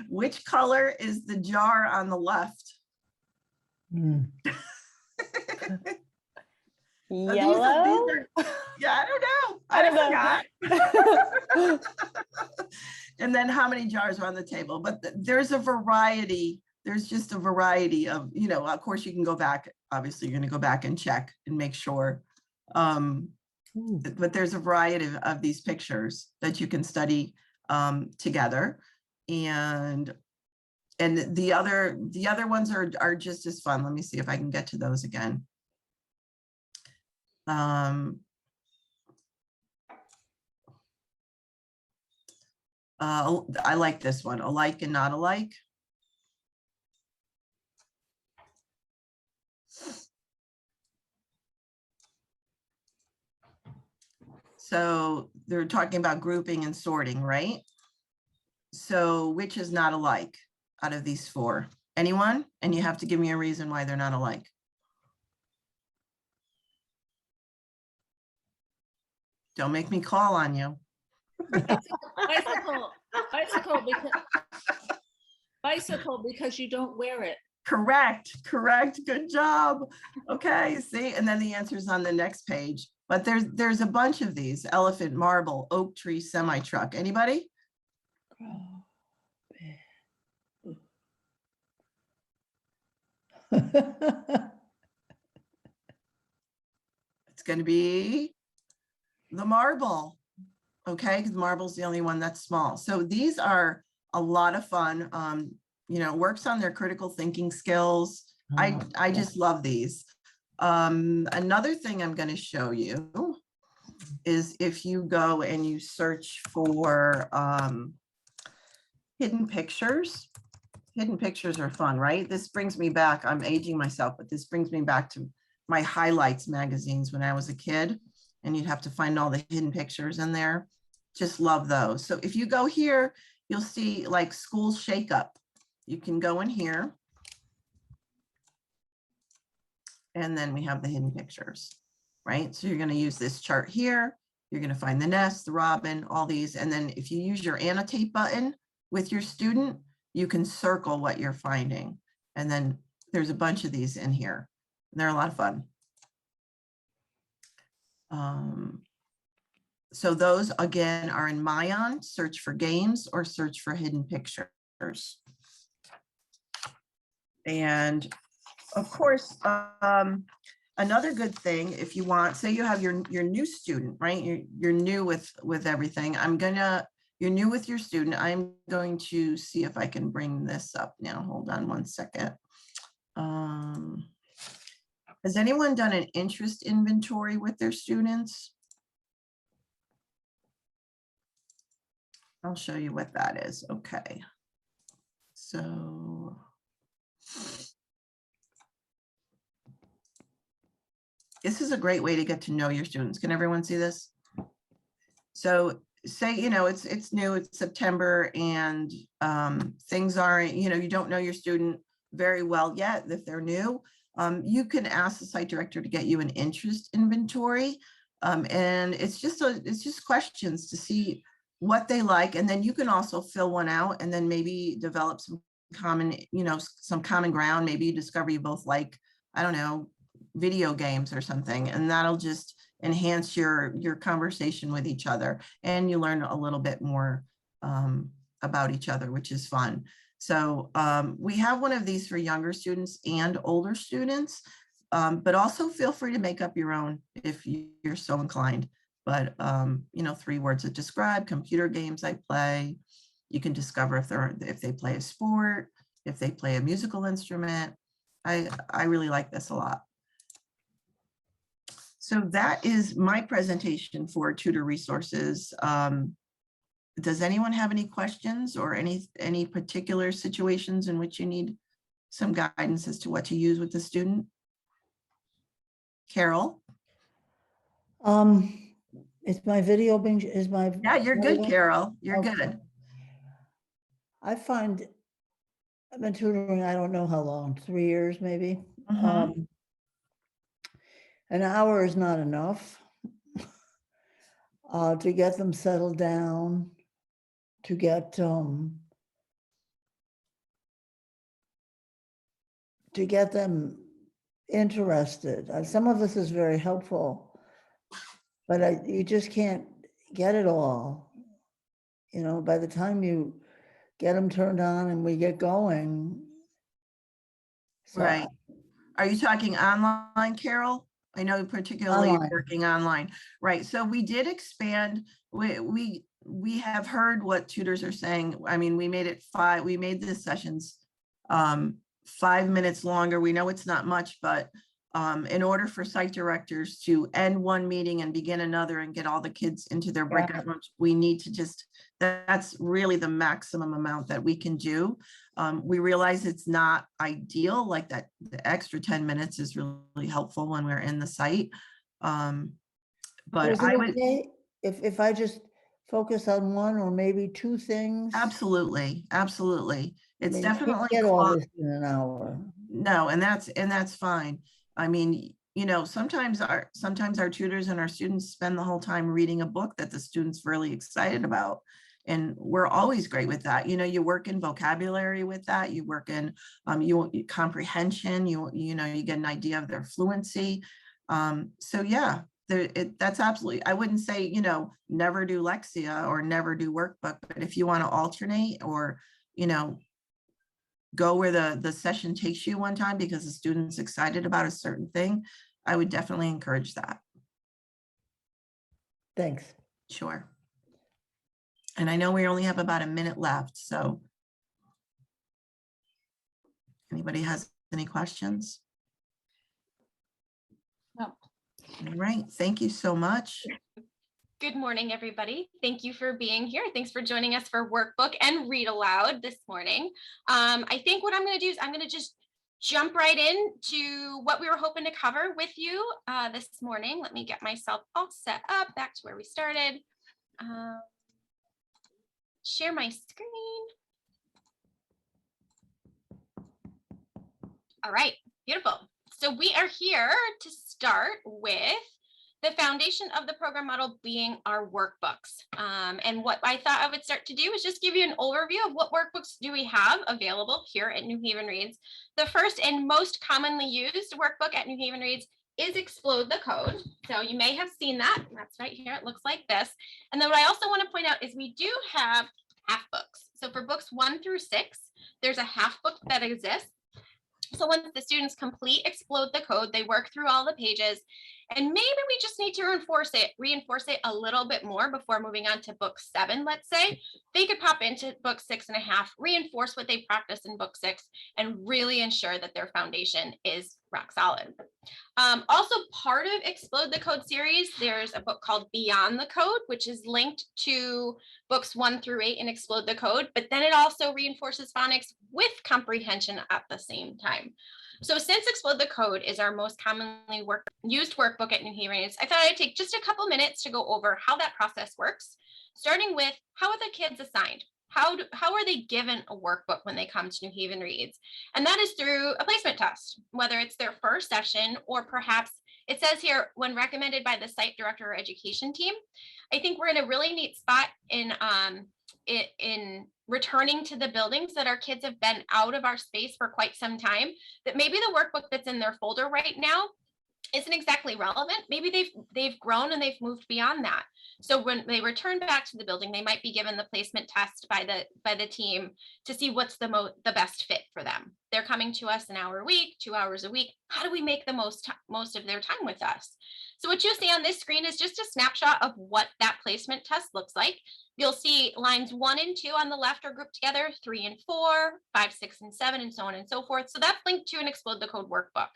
[SPEAKER 6] Which color is the jar on the left?
[SPEAKER 5] Mm.
[SPEAKER 1] Yellow?
[SPEAKER 6] Yeah, I don't know. I forgot. And then how many jars are on the table? But there's a variety. There's just a variety of, of course you can go back. Obviously, you're going to go back and check and make sure. But there's a variety of these pictures that you can study together. And the other ones are just as fun. Let me see if I can get to those again. I like this one, alike and not alike. So they're talking about grouping and sorting, right? So which is not alike out of these 4? Anyone? And you have to give me a reason why they're not alike. Don't make me call on you.
[SPEAKER 7] Bicycle because you don't wear it.
[SPEAKER 6] Correct. Good job. Okay, see, and then the answer's on the next page. But there's a bunch of these: elephant, marble, oak tree, semi truck. Anybody? It's going to be the marble. Okay, because marble's the only one that's small. So these are a lot of fun. You know, works on their critical thinking skills. I just love these. Another thing I'm going to show you is if you go and you search for hidden pictures. Hidden pictures are fun, right? This brings me back. I'm aging myself, but this brings me back to my highlights magazines when I was a kid, and you'd have to find all the hidden pictures in there. Just love those. So if you go here, you'll see like school shakeup. You can go in here. And then we have the hidden pictures, right? So you're going to use this chart here. You're going to find the nest, the robin, all these. And then if you use your annotate button with your student, you can circle what you're finding. And then there's a bunch of these in here. They're a lot of fun. So those again are in Mayan, search for games or search for hidden pictures. And of course, another good thing, if you want, say you have your new student, right? You're new with everything. You're new with your student. I'm going to see if I can bring this up now. Hold on one second. Has anyone done an interest inventory with their students? I'll show you what that is. Okay. So this is a great way to get to know your students. Can everyone see this? So say, you know, it's new, it's September, and things aren't, you know, you don't know your student very well yet. If they're new, you can ask the site director to get you an interest inventory. And it's just questions to see what they like. And then you can also fill one out and then maybe develop some common, you know, some common ground. Maybe you discover you both like, I don't know, video games or something, and that'll just enhance your conversation with each other, and you learn a little bit more about each other, which is fun. So we have one of these for younger students and older students, but also feel free to make up your own if you're so inclined. But you know, 3 words that describe computer games I play. You can discover if they play a sport, if they play a musical instrument. I really like this a lot. So that is my presentation for tutor resources. Does anyone have any questions or any particular situations in which you need some guidance as to what to use with the student? Carol?
[SPEAKER 5] Is my video being,
[SPEAKER 6] Yeah, you're good,
[SPEAKER 5] audio?
[SPEAKER 6] Carol. You're
[SPEAKER 5] Okay.
[SPEAKER 6] good.
[SPEAKER 5] I find I've been tutoring, I don't know how long, 3 years maybe.
[SPEAKER 6] Mhm.
[SPEAKER 5] An hour is not enough to get them settled down, to get them interested. Some of this is very helpful, but you just can't get it all. You know, by the time you get them turned on and we get going. So,
[SPEAKER 6] Right. Are you talking online, Carol? I know particularly
[SPEAKER 5] Online.
[SPEAKER 6] working online. Right. So we did expand. We have heard what tutors are saying. I mean, we made the sessions 5 minutes longer. We know it's not much, but in order for site directors to end one meeting and begin another and get all the kids into their breakout rooms, we need to that's really the maximum amount that we can do. We realize it's not ideal, like that the extra 10 minutes is really helpful when we're in the site. But
[SPEAKER 5] is it okay if I just focus on one or maybe 2 things?
[SPEAKER 6] Absolutely. It's definitely
[SPEAKER 5] get all this in an hour.
[SPEAKER 6] No, and that's fine. I mean, you know, sometimes our tutors and our students spend the whole time reading a book that the student's really excited about. And we're always great with that. You know, you work in vocabulary with that. You work in comprehension. You know, you get an idea of their fluency. So yeah, that's absolutely. I wouldn't say, you know, never do Lexia or never do workbook, but if you want to alternate or, you know, go where the session takes you one time because the student's excited about a certain thing, I would definitely encourage that.
[SPEAKER 5] Thanks.
[SPEAKER 6] Sure. And I know we only have about a minute left, so anybody has any questions?
[SPEAKER 7] No.
[SPEAKER 6] All right, thank you so much.
[SPEAKER 2] Good morning, everybody. Thank you for being here. Thanks for joining us for workbook and read aloud this morning. I think what I'm going to do is I'm going to just jump right into what we were hoping to cover with you this morning. Let me get myself all set up back to where we started. Share my screen. All right, beautiful. So we are here to start with the foundation of the program model being our workbooks. And what I thought I would start to do is just give you an overview of what workbooks do we have available here at New Haven Reads. The first and most commonly used workbook at New Haven Reads is Explode the Code. So you may have seen that. That's right here. It looks like this. And then what I also want to point out is we do have half books. So for books 1 through 6, there's a half book that exists. So once the students complete Explode the Code, they work through all the pages, and maybe we just need to reinforce it a little bit more before moving on to book 7, let's say. They could pop into book 6.5, reinforce what they practiced in book 6, and really ensure that their foundation is rock solid. Also part of Explode the Code series, there's a book called Beyond the Code, which is linked to books 1 through 8 in Explode the Code, but then it also reinforces phonics with comprehension at the same time. So since Explode the Code is our most commonly used workbook at New Haven Reads, I thought I'd take just a couple minutes to go over how that process works, starting with how are the kids assigned? How are they given a workbook when they come to New Haven Reads? And that is through a placement test, whether it's their first session or perhaps it says here when recommended by the site director or education team. I think we're in a really neat spot in returning to the buildings that our kids have been out of our space for quite some time, that maybe the workbook that's in their folder right now isn't exactly relevant. Maybe they've grown and they've moved beyond that. So when they return back to the building, they might be given the placement test by the team to see what's the best fit for them. They're coming to us an hour a week, 2 hours a week. How do we make the most of their time with us? So what you see on this screen is just a snapshot of what that placement test looks like. You'll see lines 1 and 2 on the left are grouped together, 3 and 4, 5, 6, and 7, and so on and so forth. So that's linked to an Explode the Code workbook.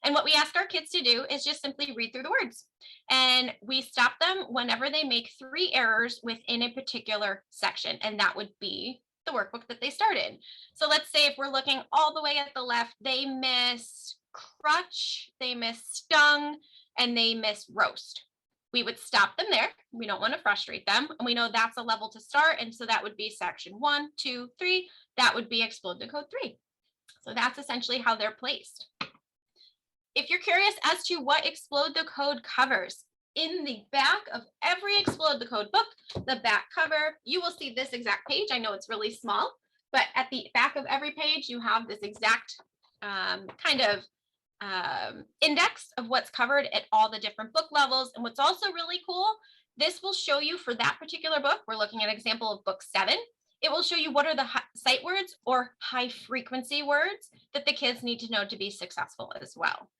[SPEAKER 2] And what we ask our kids to do is just simply read through the words. And we stop them whenever they make 3 errors within a particular section. And that would be the workbook that they started. So let's say if we're looking all the way at the left, they missed crutch, they missed stung, and they missed roast. We would stop them there. We don't want to frustrate them. And we know that's a level to start. And so that would be section 1, 2, 3. That would be Explode the Code 3. So that's essentially how they're placed. If you're curious as to what Explode the Code covers, in the back of every Explode the Code book, the back cover, you will see this exact page. I know it's really small, but at the back of every page, you have this exact index of what's covered at all the different book levels. And what's also really cool, this will show you for that particular book, we're looking at an example of book 7. It will show you what are the sight words or high frequency words that the kids need to know to be successful as well.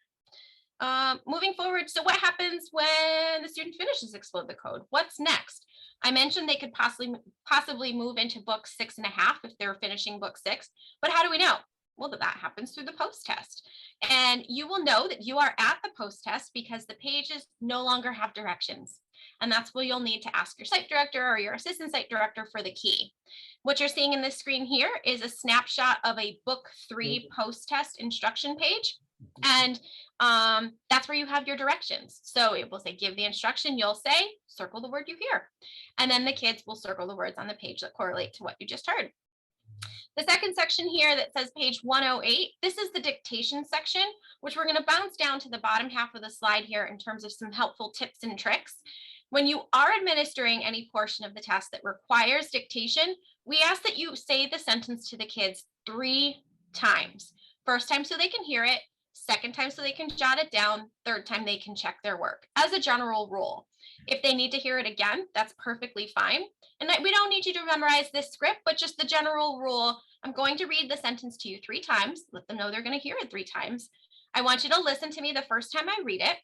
[SPEAKER 2] Moving forward, so what happens when the student finishes Explode the Code? What's next? I mentioned they could possibly move into book 6.5 if they're finishing book 6, but how do we know? Well, that happens through the post test. And you will know that you are at the post test because the pages no longer have directions. And that's where you'll need to ask your site director or your assistant site director for the key. What you're seeing in this screen here is a snapshot of a book 3 post test instruction page. And that's where you have your directions. So it will say, give the instruction, you'll say, circle the word you hear. And then the kids will circle the words on the page that correlate to what you just heard. The second section here that says page 108, this is the dictation section, which we're going to bounce down to the bottom half of the slide here in terms of some helpful tips and tricks. When you are administering any portion of the test that requires dictation, we ask that you say the sentence to the kids 3 times. First time so they can hear it, second time so they can jot it down, third time they can check their work as a general rule. If they need to hear it again, that's perfectly fine. And we don't need you to memorize this script, but just the general rule. I'm going to read the sentence to you 3 times. Let them know they're going to hear it 3 times. I want you to listen to me the first time I read it.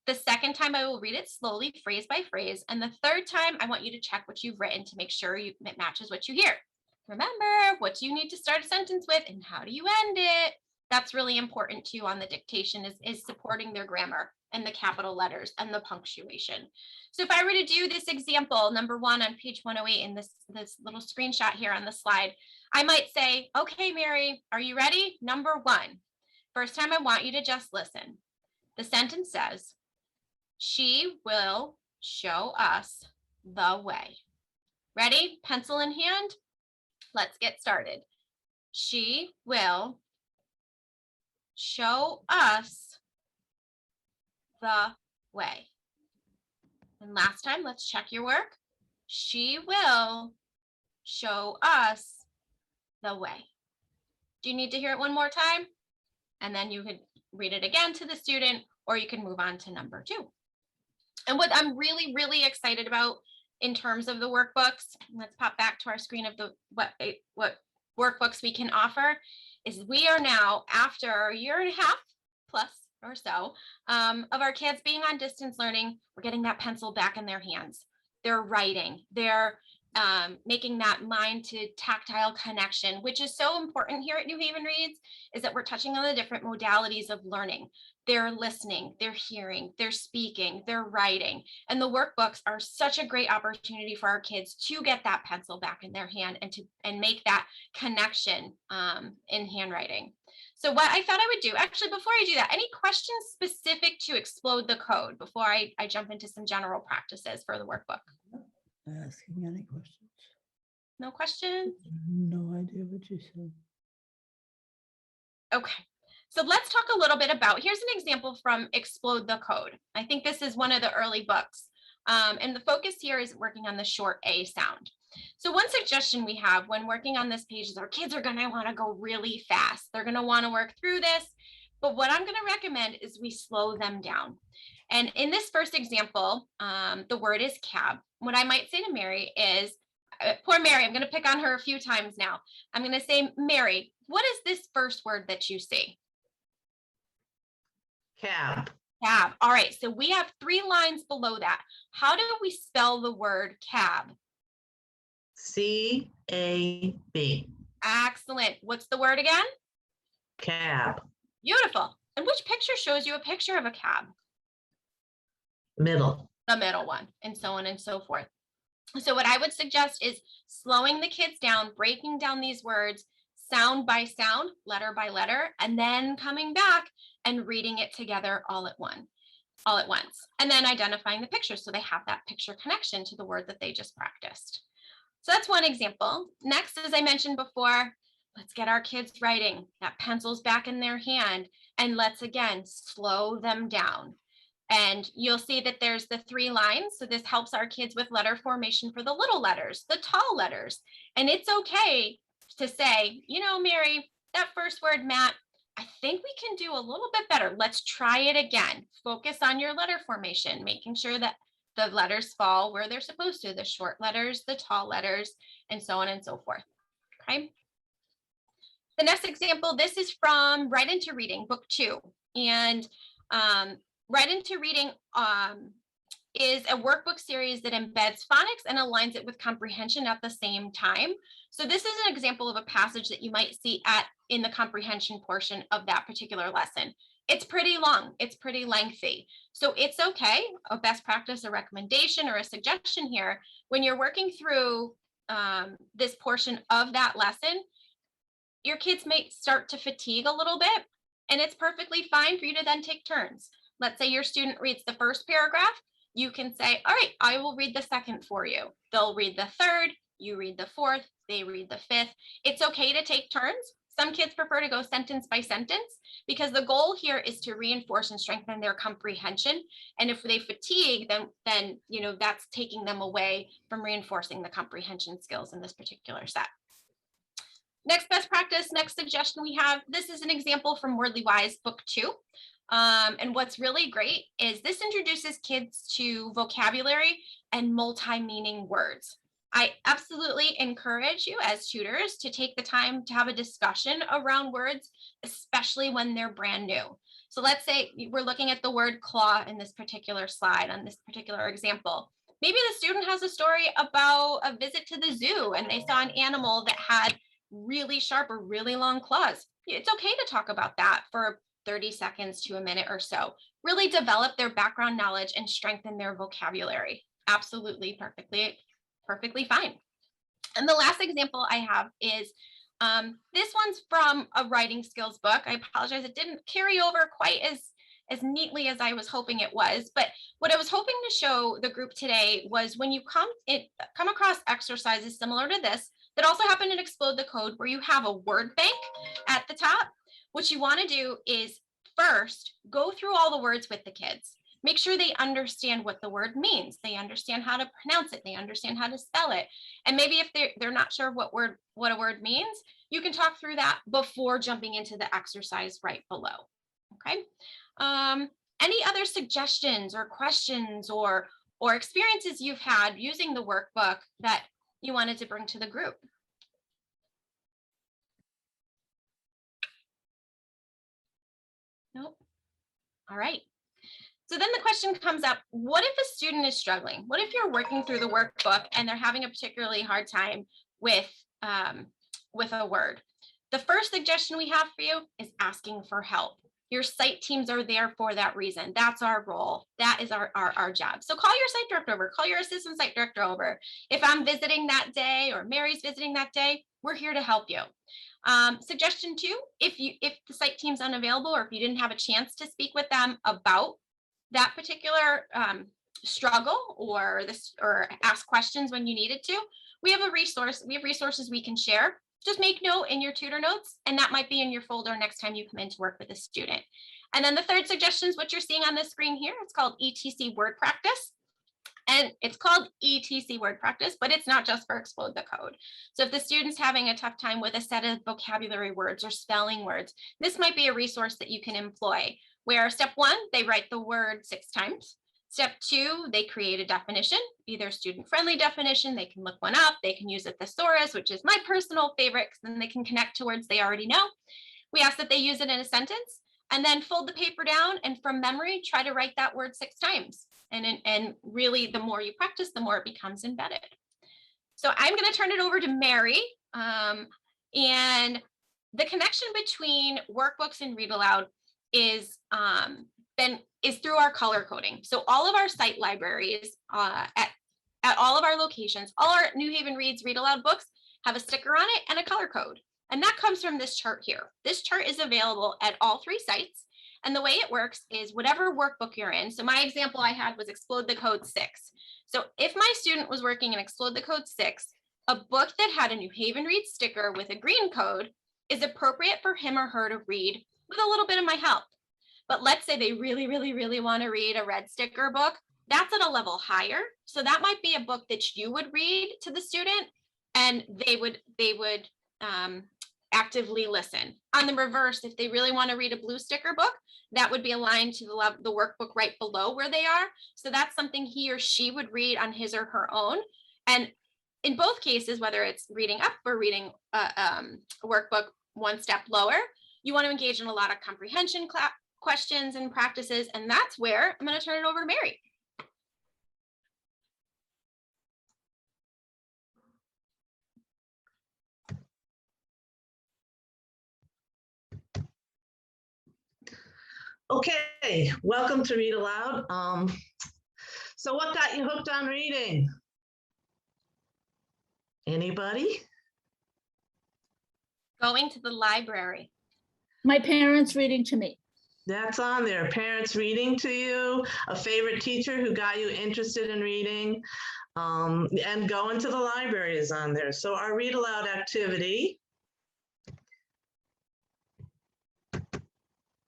[SPEAKER 2] The second time I will read it slowly, phrase by phrase. And the third time, I want you to check what you've written to make sure it matches what you hear. Remember, what do you need to start a sentence with and how do you end it? That's really important too on the dictation is supporting their grammar and the capital letters and the punctuation. So if I were to do this example, number 1 on page 108 in this little screenshot here on the slide, I might say, okay, Mary, are you ready? Number 1. First time I want you to just listen. The sentence says, she will show us the way. Ready? Pencil in hand? Let's get started. She will show us the way. And last time, let's check your work. She will show us the way. Do you need to hear it one more time? And then you could read it again to the student, or you can move on to number 2. And what I'm really, really excited about in terms of the workbooks, let's pop back to our screen of the what workbooks we can offer, is we are now, after a year and a half plus or so of our kids being on distance learning, we're getting that pencil back in their hands. They're writing, they're making that mind to tactile connection, which is so important here at New Haven Reads, is that we're touching on the different modalities of learning. They're listening, they're hearing, they're speaking, they're writing. And the workbooks are such a great opportunity for our kids to get that pencil back in their hand and make that connection in handwriting. So what I thought I would do, actually, before I do that, any questions specific to Explode the Code before I jump into some general practices for the workbook?
[SPEAKER 5] Asking any questions?
[SPEAKER 2] No questions?
[SPEAKER 5] No idea what you said.
[SPEAKER 2] Okay, so let's talk a little bit about, here's an example from Explode the Code. I think this is one of the early books. And the focus here is working on the short A sound. So one suggestion we have when working on this page is our kids are going to want to go really fast. They're going to want to work through this. But what I'm going to recommend is we slow them down. And in this first example, the word is cab. What I might say to Mary is, poor Mary, I'm going to pick on her a few times now. I'm going to say, Mary, what is this first word that you see?
[SPEAKER 3] Cab.
[SPEAKER 2] Cab. All right, so we have 3 lines below that. How do we spell the word cab?
[SPEAKER 3] C-A-B.
[SPEAKER 2] Excellent. What's the word again?
[SPEAKER 3] Cab.
[SPEAKER 2] Beautiful. And which picture shows you a picture of a cab?
[SPEAKER 3] Middle.
[SPEAKER 2] The middle one, and so on and so forth. So what I would suggest is slowing the kids down, breaking down these words sound by sound, letter by letter, and then coming back and reading it together all at once. And then identifying the picture so they have that picture connection to the word that they just practiced. So that's one example. Next, as I mentioned before, let's get our kids writing. That pencil's back in their hand, and let's again slow them down. And you'll see that there's the 3 lines. So this helps our kids with letter formation for the little letters, the tall letters. And it's okay to say, you know, Mary, that first word, Matt, I think we can do a little bit better. Let's try it again. Focus on your letter formation, making sure that the letters fall where they're supposed to, the short letters, the tall letters, and so on and so forth. Okay. The next example, this is from Right Into Reading, book 2. And Right Into Reading is a workbook series that embeds phonics and aligns it with comprehension at the same time. So this is an example of a passage that you might see in the comprehension portion of that particular lesson. It's pretty long, it's pretty lengthy. So it's okay, a best practice, a recommendation, or a suggestion here, when you're working through this portion of that lesson, your kids may start to fatigue a little bit, and it's perfectly fine for you to then take turns. Let's say your student reads the first paragraph, you can say, all right, I will read the second for you. They'll read the third, you read the fourth, they read the fifth. It's okay to take turns. Some kids prefer to go sentence by sentence because the goal here is to reinforce and strengthen their comprehension. And if they fatigue, then you know, that's taking them away from reinforcing the comprehension skills in this particular set. Next best practice, next suggestion we have, this is an example from Wordly Wise book 2. And what's really great is this introduces kids to vocabulary and multi-meaning words. I absolutely encourage you as tutors to take the time to have a discussion around words, especially when they're brand new. So let's say we're looking at the word claw in this particular slide on this particular example. Maybe the student has a story about a visit to the zoo and they saw an animal that had really sharp or really long claws. It's okay to talk about that for 30 seconds to a minute or so. Really develop their background knowledge and strengthen their vocabulary. Absolutely, perfectly fine. And the last example I have is this one's from a writing skills book. I apologize, it didn't carry over quite as neatly as I was hoping it was. But what I was hoping to show the group today was when you come across exercises similar to this that also happen to Explode the Code, where you have a word bank at the top, what you want to do is first go through all the words with the kids. Make sure they understand what the word means. They understand how to pronounce it. They understand how to spell it. And maybe if they're not sure what a word means, you can talk through that before jumping into the exercise right below. Okay. Any other suggestions or questions or experiences you've had using the workbook that you wanted to bring to the group? Nope. All right. So then the question comes up, what if a student is struggling? What if you're working through the workbook and they're having a particularly hard time with a word? The first suggestion we have for you is asking for help. Your site teams are there for that reason. That's our role. That is our job. So call your site director over, call your assistant site director over. If I'm visiting that day or Mary's visiting that day, we're here to help you. Suggestion 2, if the site team's unavailable or if you didn't have a chance to speak with them about that particular struggle or ask questions when you needed to, we have a resource. We have resources we can share. Just make note in your tutor notes, and that might be in your folder next time you come in to work with a student. And then the third suggestion is what you're seeing on the screen here. It's called ETC Word Practice. And it's called ETC Word Practice, but it's not just for Explode the Code. So if the student's having a tough time with a set of vocabulary words or spelling words, this might be a resource that you can employ, where step 1, they write the word 6 times. Step 2, they create a definition, either student-friendly definition. They can look one up. They can use a thesaurus, which is my personal favorite, because then they can connect to words they already know. We ask that they use it in a sentence, and then fold the paper down and from memory, try to write that word 6 times. And really, the more you practice, the more it becomes embedded. So I'm going to turn it over to Mary. And the connection between workbooks and Read Aloud is through our color coding. So all of our site libraries at all of our locations, all our New Haven Reads Read Aloud books have a sticker on it and a color code. And that comes from this chart here. This chart is available at all 3 sites. And the way it works is whatever workbook you're in. So my example I had was Explode the Code 6. So if my student was working in Explode the Code 6, a book that had a New Haven Reads sticker with a green code is appropriate for him or her to read with a little bit of my help. But let's say they really, really, really want to read a red sticker book. That's at a level higher. So that might be a book that you would read to the student and they would actively listen. On the reverse, if they really want to read a blue sticker book, that would be aligned to the workbook right below where they are. So that's something he or she would read on his or her own. And in both cases, whether it's reading up or reading a workbook one step lower, you want to engage in a lot of comprehension questions and practices. And that's where I'm going to turn it over to Mary.
[SPEAKER 3] Okay, welcome to Read Aloud. So what got you hooked on reading? Anybody?
[SPEAKER 2] Going to the library.
[SPEAKER 7] My parents reading to me.
[SPEAKER 3] That's on there. Parents reading to you, a favorite teacher who got you interested in reading, and going to the library is on there. So our Read Aloud activity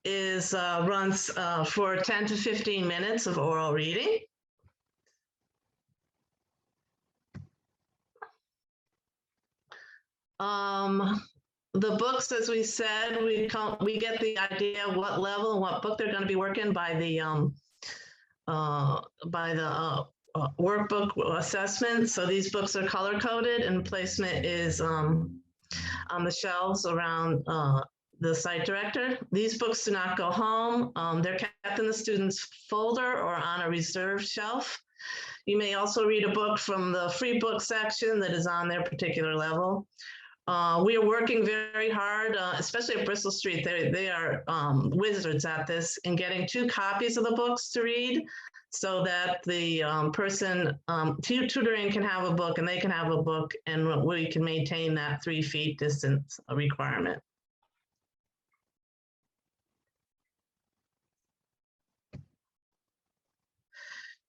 [SPEAKER 3] is runs for 10 to 15 minutes of oral reading. the books, as we said, we get the idea of what level and what book they're going to be working by the workbook assessment. So these books are color coded, and placement is on the shelves around the site director. These books do not go home. They're kept in the student's folder or on a reserved shelf. You may also read a book from the free book section that is on their particular level. We are working very hard, especially at Bristol Street. They are wizards at this in getting 2 copies of the books to read, so that the person tutoring can have a book and they can have a book, and we can maintain that 3 feet distance requirement.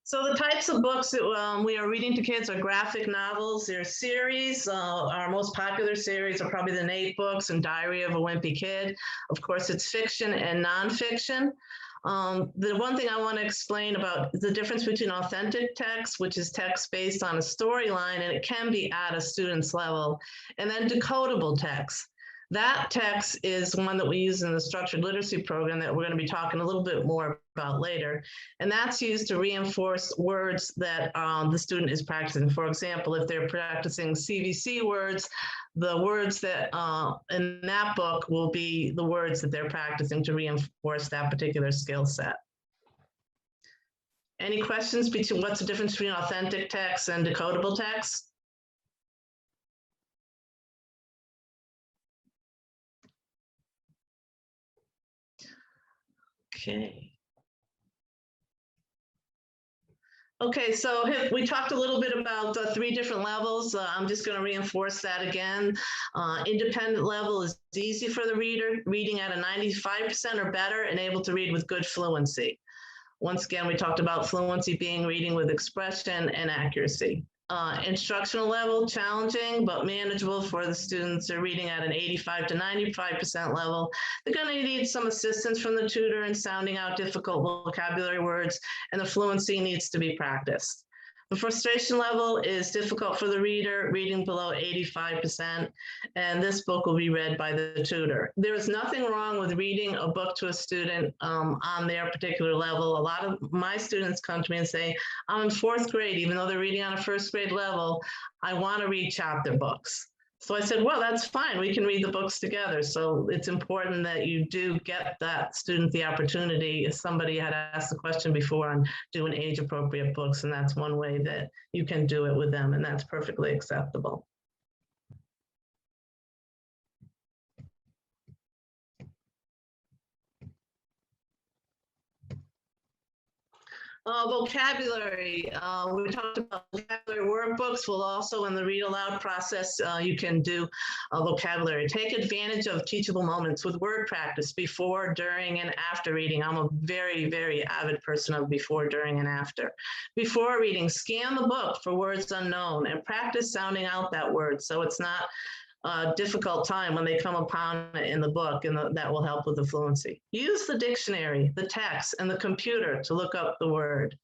[SPEAKER 3] So the types of books that we are reading to kids are graphic novels. They're series. Our most popular series are probably the Nate books and Diary of a Wimpy Kid. Of course, it's fiction and nonfiction. The one thing I want to explain about the difference between authentic text, which is text based on a storyline, and it can be at a student's level, and then decodable text. That text is one that we use in the structured literacy program that we're going to be talking a little bit more about later. And that's used to reinforce words that the student is practicing. For example, if they're practicing CVC words, the words that in that book will be the words that they're practicing to reinforce that particular skill set. Any questions between what's the difference between authentic text and decodable text? Okay, so we talked a little bit about the 3 different levels. I'm just going to reinforce that again. Independent level is easy for the reader, reading at a 95% or better and able to read with good fluency. Once again, we talked about fluency being reading with expression and accuracy. Instructional level, challenging, but manageable for the students. They're reading at an 85 to 95% level. They're going to need some assistance from the tutor in sounding out difficult vocabulary words, and the fluency needs to be practiced. The frustration level is difficult for the reader, reading below 85%, and this book will be read by the tutor. There is nothing wrong with reading a book to a student on their particular level. A lot of my students come to me and say, I'm in 4th grade, even though they're reading on a 1st grade level, I want to read chapter books. So I said, well, that's fine. We can read the books together. So it's important that you do get that student the opportunity. Somebody had asked the question before on doing age-appropriate books, and that's one way that you can do it with them, and that's perfectly acceptable. Vocabulary, we talked about vocabulary workbooks. We'll also, in the read aloud process, you can do vocabulary. Take advantage of teachable moments with word practice before, during, and after reading. I'm a very, very avid person of before, during, and after. Before reading, scan the book for words unknown and practice sounding out that word so it's not a difficult time when they come upon it in the book, and that will help with the fluency. Use the dictionary, the text, and the computer to look up the word.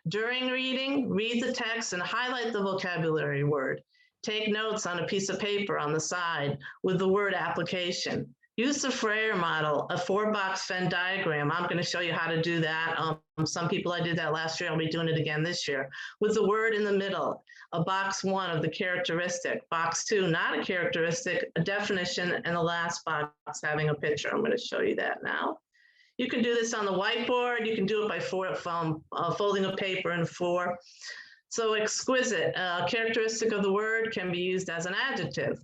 [SPEAKER 3] During reading, read the text and highlight the vocabulary word. Take notes on a piece of paper on the side with the word application. Use the Freyer model, a 4-box Venn diagram. I'm going to show you how to do that. Some people, I did that last year. I'll be doing it again this year. With the word in the middle, a box 1 of the characteristic, box 2, not a characteristic, a definition, and the last box having a picture. I'm going to show you that now. You can do this on the whiteboard. You can do it by folding a paper in 4. So exquisite, characteristic of the word can be used as an adjective.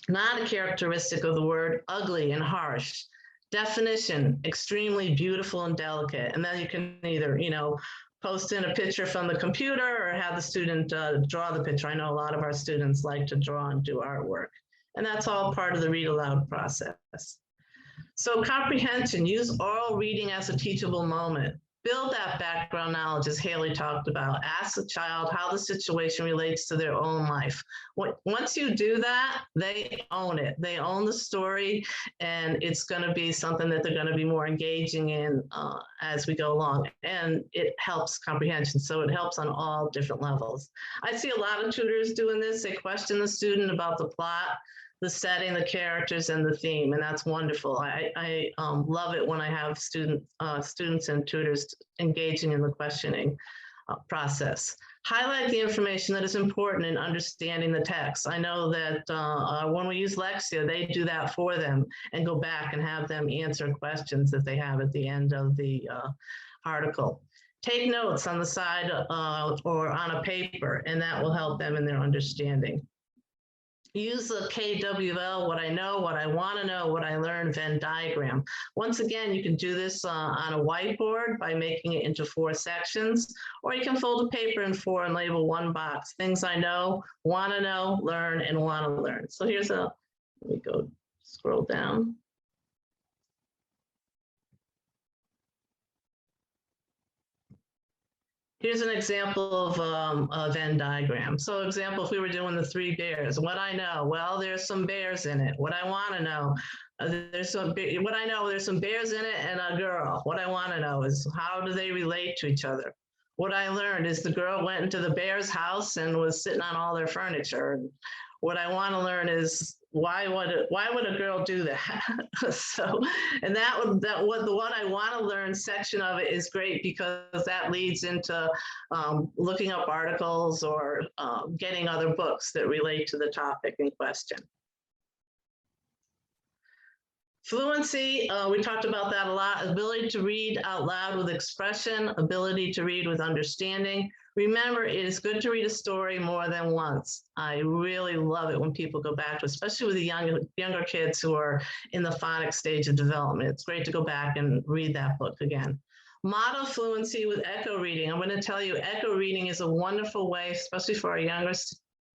[SPEAKER 3] Not a characteristic of the word, ugly and harsh. Definition, extremely beautiful and delicate. And then you can either, post in a picture from the computer or have the student draw the picture. I know a lot of our students like to draw and do artwork. And that's all part of the read aloud process. So comprehension, use oral reading as a teachable moment. Build that background knowledge, as Haley talked about. Ask the child how the situation relates to their own life. Once you do that, they own it. They own the story, and it's going to be something that they're going to be more engaging in as we go along. And it helps comprehension, so it helps on all different levels. I see a lot of tutors doing this. They question the student about the plot. the setting, the characters, and the theme, and that's wonderful. I love it when I have students and tutors engaging in the questioning process. Highlight the information that is important in understanding the text. I know that when we use Lexia, they do that for them and go back and have them answer questions that they have at the end of the article. Take notes on the side or on a paper, and that will help them in their understanding. Use the KWL, what I know, what I want to know, what I learned Venn diagram. Once again, you can do this on a whiteboard by making it into 4 sections, or you can fold a paper in 4 and label one box. Things I know, want to know, learn, and want to learn. So here's let me go scroll down. Here's an example of a Venn diagram. So example, if we were doing the 3 bears, what I know, well, there's some bears in it. What I want to know, what I know, there's some bears in it and a girl. What I want to know is how do they relate to each other? What I learned is the girl went into the bear's house and was sitting on all their furniture. What I want to learn is why would a girl do that? So, and the what I want to learn section of it is great because that leads into looking up articles or getting other books that relate to the topic in question. Fluency, we talked about that a lot. Ability to read out loud with expression, ability to read with understanding. Remember, it is good to read a story more than once. I really love it when people go back to, especially with the younger kids who are in the phonics stage of development. It's great to go back and read that book again. Model fluency with echo reading. I'm going to tell you, echo reading is a wonderful way, especially for our younger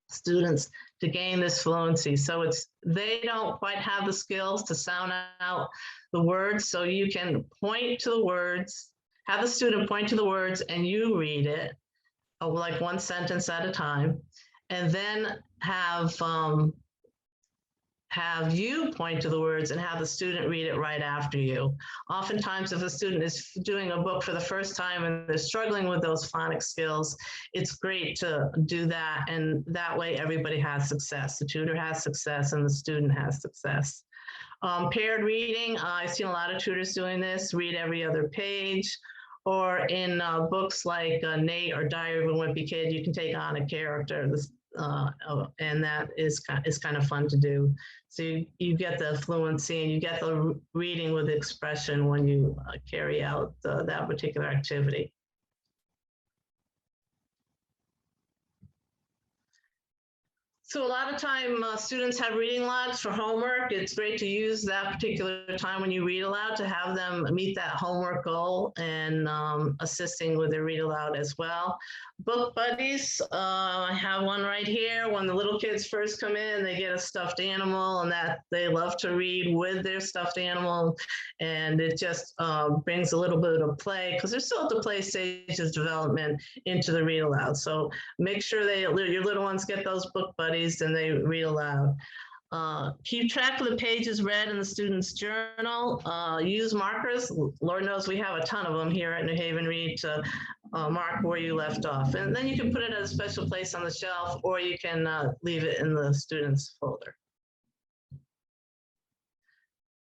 [SPEAKER 3] students, to gain this fluency. So they don't quite have the skills to sound out the words, so you can point to the words, have the student point to the words and you read it, like one sentence at a time, and then have you point to the words and have the student read it right after you. Oftentimes, if a student is doing a book for the first time and they're struggling with those phonics skills, it's great to do that, and that way everybody has success. The tutor has success and the student has success. Paired reading, I've seen a lot of tutors doing this, read every other page. Or in books like Nate or Diary of a Wimpy Kid, you can take on a character, and that is kind of fun to do. So you get the fluency and you get the reading with expression when you carry out that particular activity. So a lot of time students have reading logs for homework. It's great to use that particular time when you read aloud to have them meet that homework goal and assisting with their read aloud as well. Book buddies, I have one right here. When the little kids first come in, they get a stuffed animal and that they love to read with their stuffed animal. And it just brings a little bit of play because they're still at the play stage of development into the read aloud. So make sure your little ones get those book buddies and they read aloud. Keep track of the pages read in the student's journal. Use markers. Lord knows we have a ton of them here at New Haven Read to mark where you left off. And then you can put it at a special place on the shelf, or you can leave it in the student's folder.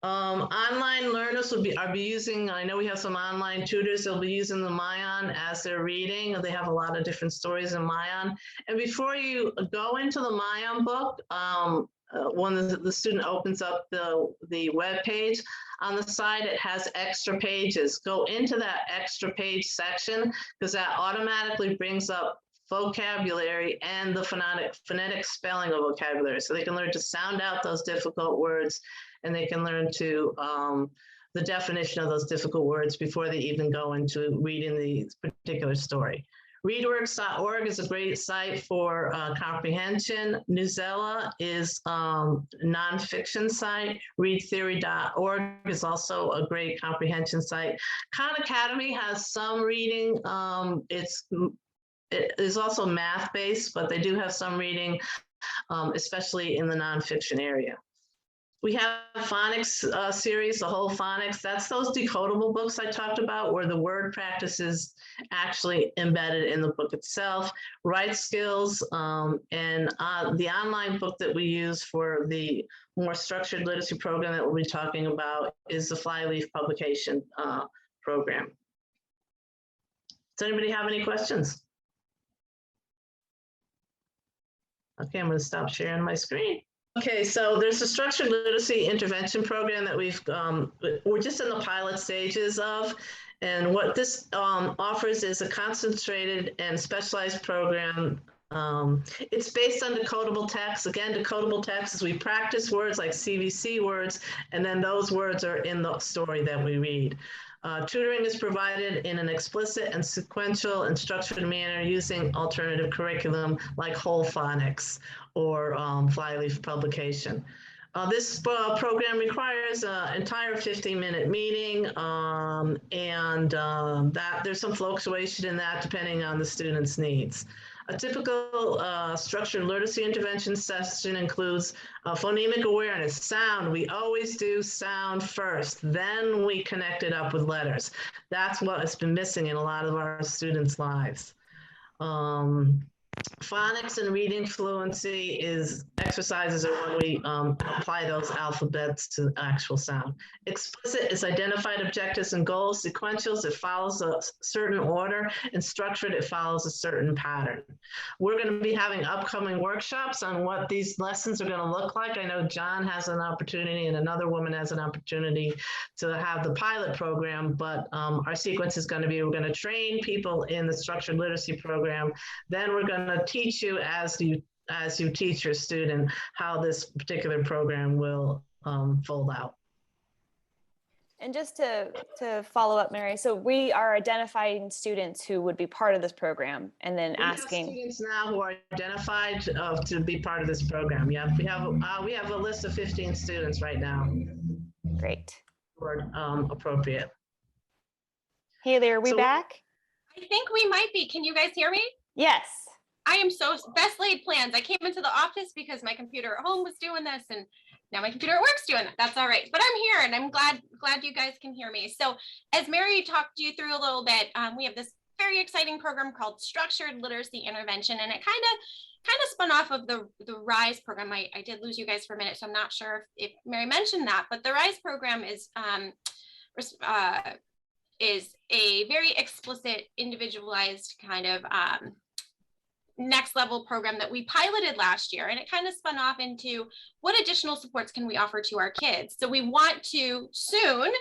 [SPEAKER 3] Online learners are using, I know we have some online tutors, they'll be using the Mayan as they're reading. They have a lot of different stories in Mayan. And before you go into the Mayan book, when the student opens up the web page, on the side it has extra pages. Go into that extra page section because that automatically brings up vocabulary and the phonetic spelling of vocabulary. So they can learn to sound out those difficult words, and they can learn to the definition of those difficult words before they even go into reading the particular story. Readworks.org is a great site for comprehension. Newsela is a nonfiction site. Readtheory.org is also a great comprehension site. Khan Academy has some reading. It is also math-based, but they do have some reading, especially in the nonfiction area. We have phonics series, the whole phonics. That's those decodable books I talked about where the word practice actually embedded in the book itself. Write skills and the online book that we use for the more structured literacy program that we'll be talking about is the Flyleaf publication program. Does anybody have any questions? Okay, I'm going to stop sharing my screen. Okay, so there's a structured literacy intervention program that we're just in the pilot stages of. And what this offers is a concentrated and specialized program. It's based on decodable text. Again, decodable text is we practice words like CVC words, and then those words are in the story that we read. Tutoring is provided in an explicit and sequential and structured manner using alternative curriculum like whole phonics or Flyleaf publication. This program requires an entire 15-minute meeting, and that there's some fluctuation in that depending on the student's needs. A typical structured literacy intervention session includes phonemic awareness, sound. We always do sound first, then we connect it up with letters. That's what has been missing in a lot of our students' lives. Phonics and reading fluency is exercises are when we apply those alphabets to actual sound. Explicit is identified objectives and goals. Sequentials, it follows a certain order, and structured, it follows a certain pattern. We're going to be having upcoming workshops on what these lessons are going to look like. I know John has an opportunity and another woman has an opportunity to have the pilot program, but our sequence is going to be, we're going to train people in the structured literacy program. Then we're going to teach you as you teach your student how this particular program will fold out.
[SPEAKER 1] And just to follow up, Mary, so we are identifying students who would be part of this program and then asking.
[SPEAKER 3] We have students now who are identified to be part of this program. Yeah, we have a list of 15 students right now.
[SPEAKER 1] Great.
[SPEAKER 3] Who are appropriate.
[SPEAKER 1] Haley, are we back?
[SPEAKER 2] I think we might be. Can you guys hear me?
[SPEAKER 1] Yes.
[SPEAKER 2] I am so best laid plans. I came into the office because my computer at home was doing this, and now my computer at work's doing it. That's all right. But I'm here, and I'm glad you guys can hear me. So as Mary talked you through a little bit, we have this very exciting program called Structured Literacy Intervention, and it kind of spun off of the RISE program. I did lose you guys for a minute, so I'm not sure if Mary mentioned that, but the RISE program is a very explicit, individualized kind of next level program that we piloted last year, and it kind of spun off into what additional supports can we offer to our kids. So we want to soon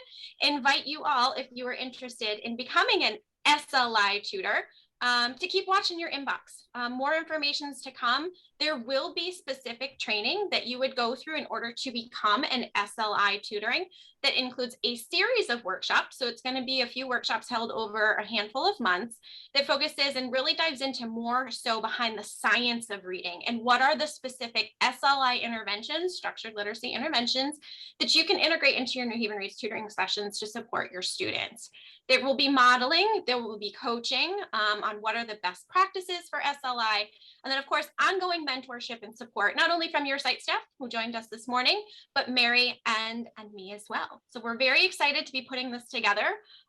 [SPEAKER 2] invite you all, if you are interested in becoming an SLI tutor, to keep watching your inbox. More information is to come. There will be specific training that you would go through in order to become an SLI tutoring that includes a series of workshops. So it's going to be a few workshops held over a handful of months that focuses and really dives into more so behind the science of reading and what are the specific SLI interventions, structured literacy interventions, that you can integrate into your New Haven Reads tutoring sessions to support your students. There will be modeling, there will be coaching on what are the best practices for SLI, and then of course, ongoing mentorship and support, not only from your site staff who joined us this morning, but Mary and me as well. So we're very excited to be putting this together.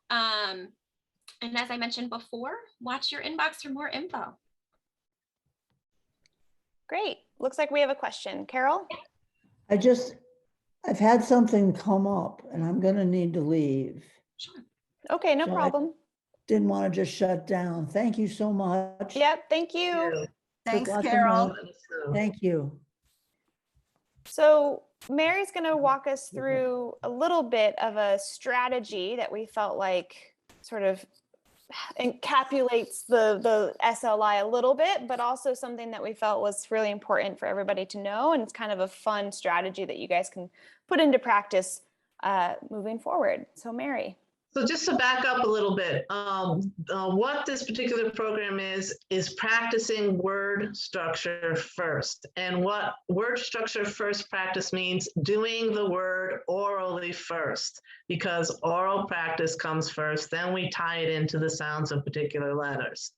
[SPEAKER 2] And as I mentioned before, watch your inbox for more info.
[SPEAKER 1] Great. Looks like we have a question. Carol?
[SPEAKER 5] I've had something come up and I'm going to need to leave.
[SPEAKER 2] Sure.
[SPEAKER 1] Okay, no
[SPEAKER 5] So
[SPEAKER 1] problem.
[SPEAKER 5] Didn't want to just shut down. Thank you so much.
[SPEAKER 1] Yep, thank you.
[SPEAKER 6] Thanks,
[SPEAKER 5] lots of
[SPEAKER 6] Carol.
[SPEAKER 5] notes. Thank you.
[SPEAKER 1] So Mary's going to walk us through a little bit of a strategy that we felt like sort of encapsulates the SLI a little bit, but also something that we felt was really important for everybody to know. And it's kind of a fun strategy that you guys can put into practice moving forward. So Mary.
[SPEAKER 3] So just to back up a little bit, what this particular program is practicing word structure first. And what word structure first practice means, doing the word orally first, because oral practice comes first, then we tie it into the sounds of particular letters.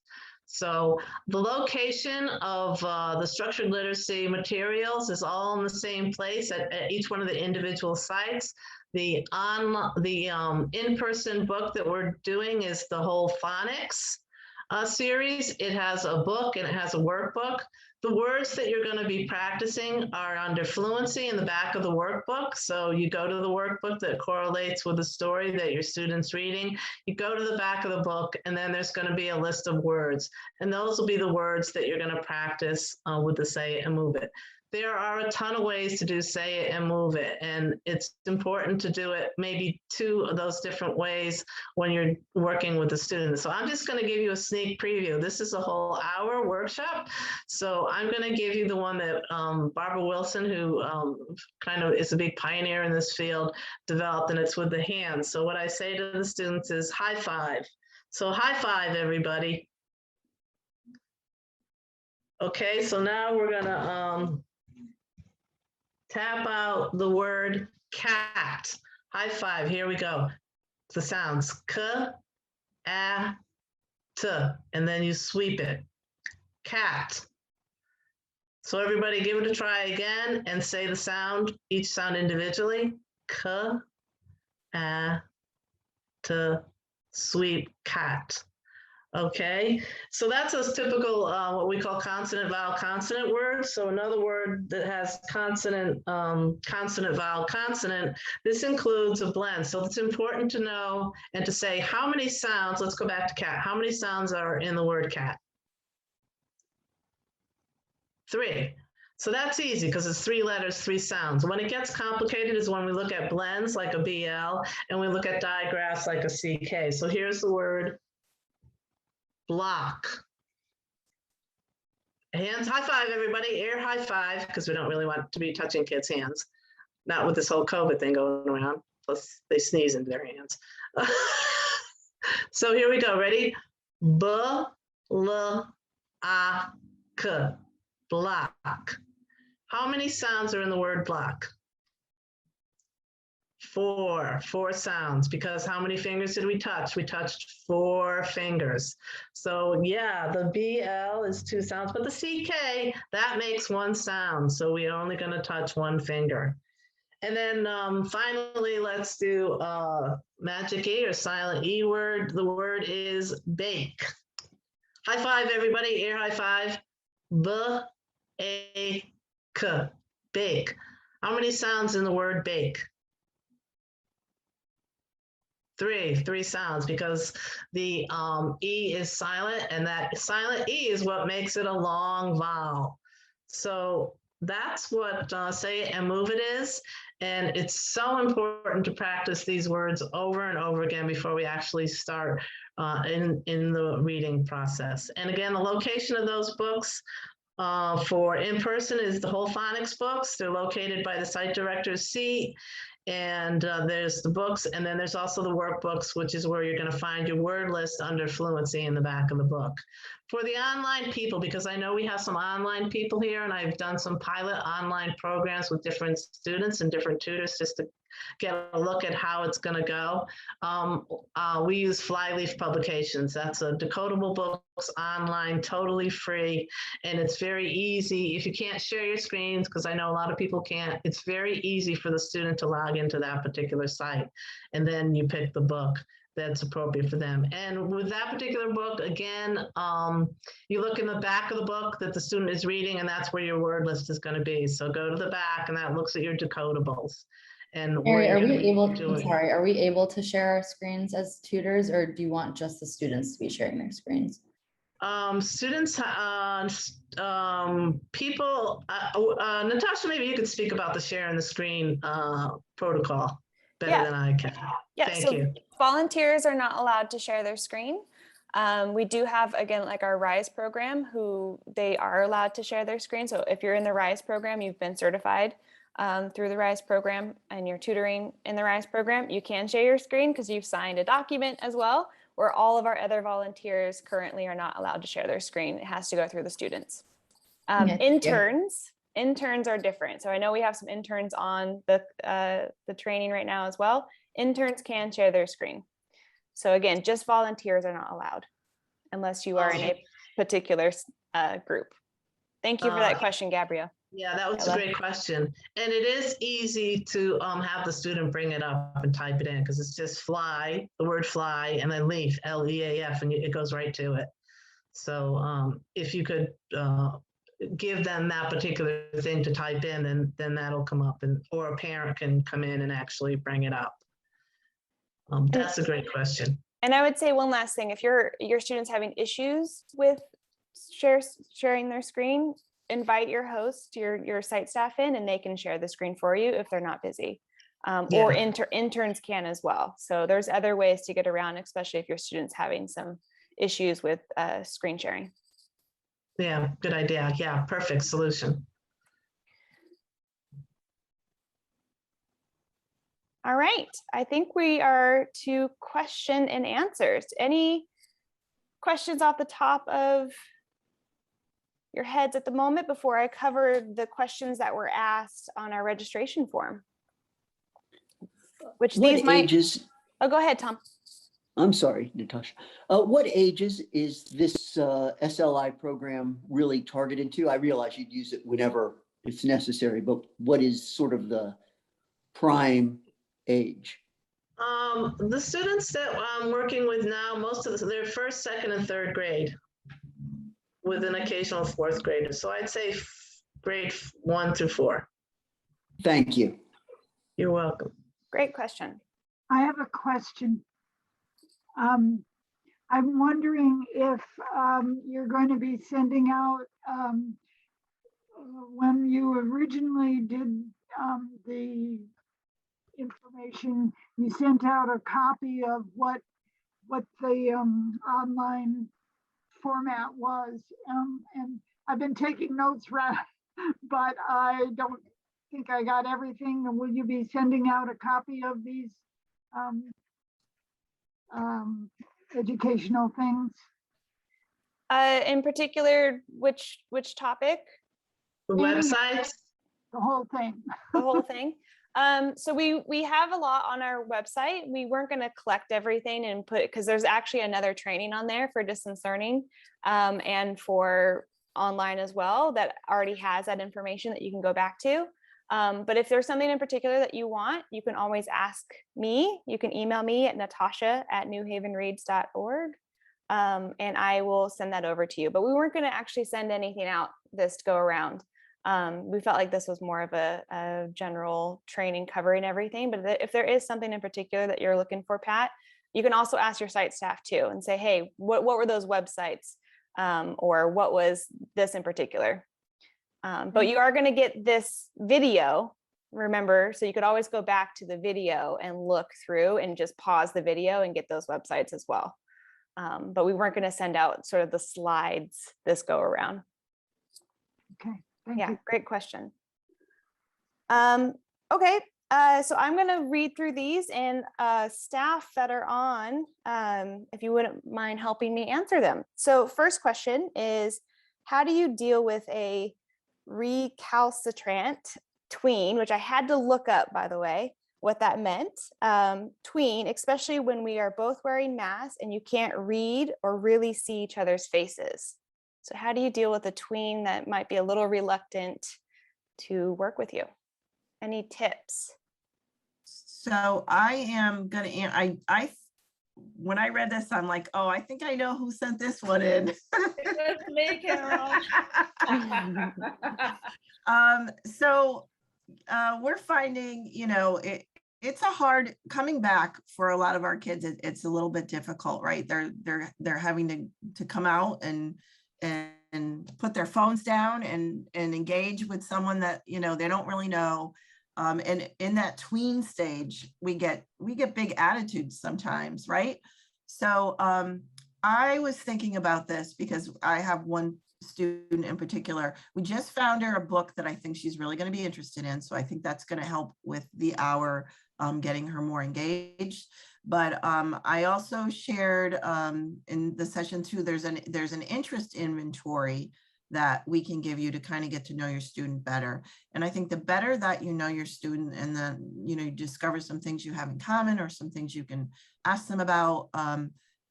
[SPEAKER 3] So the location of the structured literacy materials is all in the same place at each one of the individual sites. The in-person book that we're doing is the whole phonics series. It has a book and it has a workbook. The words that you're going to be practicing are under fluency in the back of the workbook. So you go to the workbook that correlates with the story that your student's reading. You go to the back of the book, and then there's going to be a list of words. And those will be the words that you're going to practice with the say it and move it. There are a ton of ways to do say it and move it, and it's important to do it maybe 2 of those different ways when you're working with the students. So I'm just going to give you a sneak preview. This is a whole hour workshop, so I'm going to give you the one that Barbara Wilson, who kind of is a big pioneer in this field, developed, and it's with the hands. So what I say to the students is high five. So high five, everybody. Okay, so now we're going to tap out the word cat. High five. Here we go. The sounds k, a, t, and then you sweep it. Cat. So everybody give it a try again and say the sound, each sound individually. K, a, t, sweep, cat. Okay, so that's a typical what we call consonant, vowel, consonant word. So another word that has consonant, consonant, vowel, consonant, this includes a blend. So it's important to know and to say how many sounds, let's go back to cat, how many sounds are in the word cat? 3. So that's easy because it's 3 letters, 3 sounds. When it gets complicated is when we look at blends like a BL and we look at digraphs like a CK. So here's the word block. Hands, high five, everybody. Air high five, because we don't really want to be touching kids' hands. Not with this whole COVID thing going around. Plus, they sneeze into their hands. So here we go. Ready? B-l-a-k. Block. How many sounds are in the word block? 4 sounds, because how many fingers did we touch? We touched 4 fingers. So yeah, the BL is 2 sounds, but the CK, that makes 1 sound. So we're only going to touch 1 finger. And then finally, let's do magic E or silent E word. The word is bake. High five, everybody. Air high five. B-A-K. Bake. How many sounds in the word bake? 3 sounds, because the E is silent, and that silent E is what makes it a long vowel. So that's what say it and move it is. And it's so important to practice these words over and over again before we actually start in the reading process. And again, the location of those books for in-person is the whole phonics books. They're located by the site director's seat. And there's the books, and then there's also the workbooks, which is where you're going to find your word list under fluency in the back of the book. For the online people, because I know we have some online people here, and I've done some pilot online programs with different students and different tutors just to get a look at how it's going to go. We use Flyleaf Publications. That's a decodable books online, totally free, and it's very easy. If you can't share your screens, because I know a lot of people can't, it's very easy for the student to log into that particular site, and then you pick the book that's appropriate for them. And with that particular book, again, you look in the back of the book that the student is reading, and that's where your word list is going to be. So go to the back, and that looks at your decodables. And
[SPEAKER 8] Mary, are we able to share our screens as tutors, or do you want just the students to be sharing their screens?
[SPEAKER 3] Students, people, Natasha, maybe you could speak about the sharing the screen protocol better than I can.
[SPEAKER 1] Yeah,
[SPEAKER 3] Thank
[SPEAKER 1] so
[SPEAKER 3] you.
[SPEAKER 1] Volunteers are not allowed to share their screen. We do have, again, like our RISE program, who they are allowed to share their screen. So if you're in the RISE program, you've been certified through the RISE program, and you're tutoring in the RISE program, you can share your screen because you've signed a document as well, where all of our other volunteers currently are not allowed to share their screen. It has to go through the students. Interns are different. So I know we have some interns on the training right now as well. Interns can share their screen. So again, just volunteers are not allowed unless you are in a particular group? Thank you for that
[SPEAKER 3] Uh,
[SPEAKER 1] question, Gabrielle.
[SPEAKER 3] Yeah, that was a
[SPEAKER 1] Ella?
[SPEAKER 3] great question. And it is easy to have the student bring it up and type it in because it's just fly, the word fly, and then leaf, L-E-A-F, and it goes right to it. So if you could give them that particular thing to type in, then that'll come up, and or a parent can come in and actually bring it up. That's a great question.
[SPEAKER 1] And I would say one last thing, if your student's having issues with sharing their screen, invite your host, your site staff in, and they can share the screen for you if they're not busy. Or interns can as well. So there's other ways to get around, especially if your student's having some issues with screen sharing.
[SPEAKER 3] Yeah, good idea. Yeah, perfect solution.
[SPEAKER 1] All right, I think we are to question and answers. Any questions off the top of your heads at the moment before I cover the questions that were asked on our registration form? Which
[SPEAKER 9] What
[SPEAKER 1] these might,
[SPEAKER 9] ages,
[SPEAKER 1] oh, go ahead, Tom.
[SPEAKER 9] I'm sorry, Natasha. What ages is this SLI program really targeted to? I realize you'd use it whenever it's necessary, but what is sort of the prime age?
[SPEAKER 3] The students that I'm working with now, most of them, they're first, second, and third grade with an occasional fourth grader. So I'd say grade 1 through 4.
[SPEAKER 9] Thank you.
[SPEAKER 3] You're welcome.
[SPEAKER 1] Great question.
[SPEAKER 10] I have a question. I'm wondering if you're going to be sending out, when you originally did the information, you sent out a copy of what the online format was. And I've been taking notes, but I don't think I got everything. Will you be sending out a copy of these educational things?
[SPEAKER 1] In particular, which topic?
[SPEAKER 3] The websites?
[SPEAKER 10] The whole thing.
[SPEAKER 1] The whole thing. So we have a lot on our website. We weren't going to collect everything and put, because there's actually another training on there for distance learning and for online as well that already has that information that you can go back to. But if there's something in particular that you want, you can always ask me. You can email me at natasha@newhavenreads.org. And I will send that over to you. But we weren't going to actually send anything out this go around. We felt like this was more of a general training covering everything. But if there is something in particular that you're looking for, Pat, you can also ask your site staff too and say, hey, what were those websites? Or what was this in particular? But you are going to get this video, remember, so you could always go back to the video and look through and just pause the video and get those websites as well. But we weren't going to send out sort of the slides this go around.
[SPEAKER 10] Okay, thank
[SPEAKER 1] Yeah,
[SPEAKER 10] you.
[SPEAKER 1] great question. Okay, so I'm going to read through these, and staff that are on, if you wouldn't mind helping me answer them. So first question is, how do you deal with a recalcitrant tween, which I had to look up, by the way, what that meant. Tween, especially when we are both wearing masks and you can't read or really see each other's faces. So how do you deal with a tween that might be a little reluctant to work with you? Any tips?
[SPEAKER 6] So I am gonna, I when I read this, I'm like, oh, I think I know who sent this one in.
[SPEAKER 7] It was me, Carol.
[SPEAKER 6] We're finding, it's a hard coming back for a lot of our kids. It's a little bit difficult, right? They're having to come out and put their phones down and engage with someone that, they don't really know. And in that tween stage, we get big attitudes sometimes, right? So I was thinking about this because I have one student in particular. We just found her a book that I think she's really going to be interested in. So I think that's going to help with the hour, getting her more engaged. But I also shared in the session too, there's an interest inventory that we can give you to kind of get to know your student better. And I think the better that you know your student, and then, you discover some things you have in common or some things you can ask them about,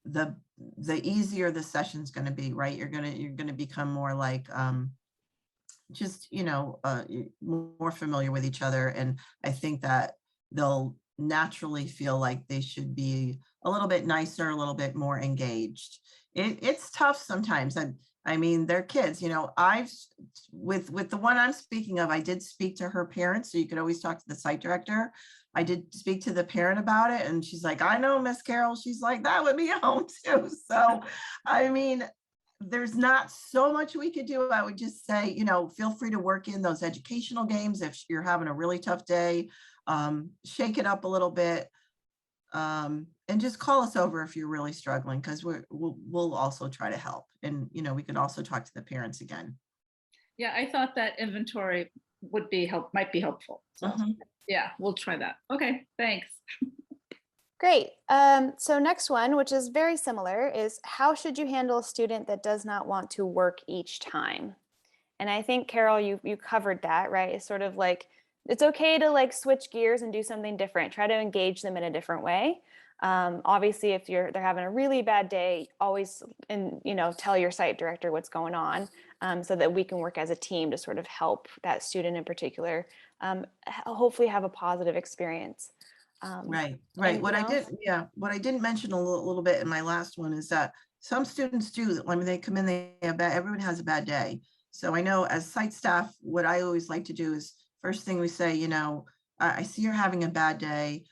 [SPEAKER 6] the easier the session's going to be, right? You're going to become more like just, more familiar with each other. And I think that they'll naturally feel like they should be a little bit nicer, a little bit more engaged. It's tough sometimes. I mean, they're kids, with the one I'm speaking of, I did speak to her parents, so you could always talk to the site director. I did speak to the parent about it, and she's like, I know, Miss Carol. She's like, that would be home too. So, I mean, there's not so much we could do. I would just say, feel free to work in those educational games if you're having a really tough day. Shake it up a little bit, and just call us over if you're really struggling, because we'll also try to help. And we could also talk to the parents again.
[SPEAKER 7] Yeah, I thought that inventory might be helpful. So yeah, we'll try that. Okay, thanks.
[SPEAKER 1] Great. So next one, which is very similar, is how should you handle a student that does not want to work each time? And I think, Carol, you covered that, right? It's sort of like, it's okay to like switch gears and do something different. Try to engage them in a different way. Obviously, if they're having a really bad day, always tell your site director what's going on, so that we can work as a team to sort of help that student in particular hopefully have a positive experience.
[SPEAKER 6] Right.
[SPEAKER 1] Anything else?
[SPEAKER 6] What I didn't mention a little bit in my last one is that some students do. I mean, they come in, everyone has a bad day. So I know as site staff, what I always like to do is first thing we say, I see you're having a bad day.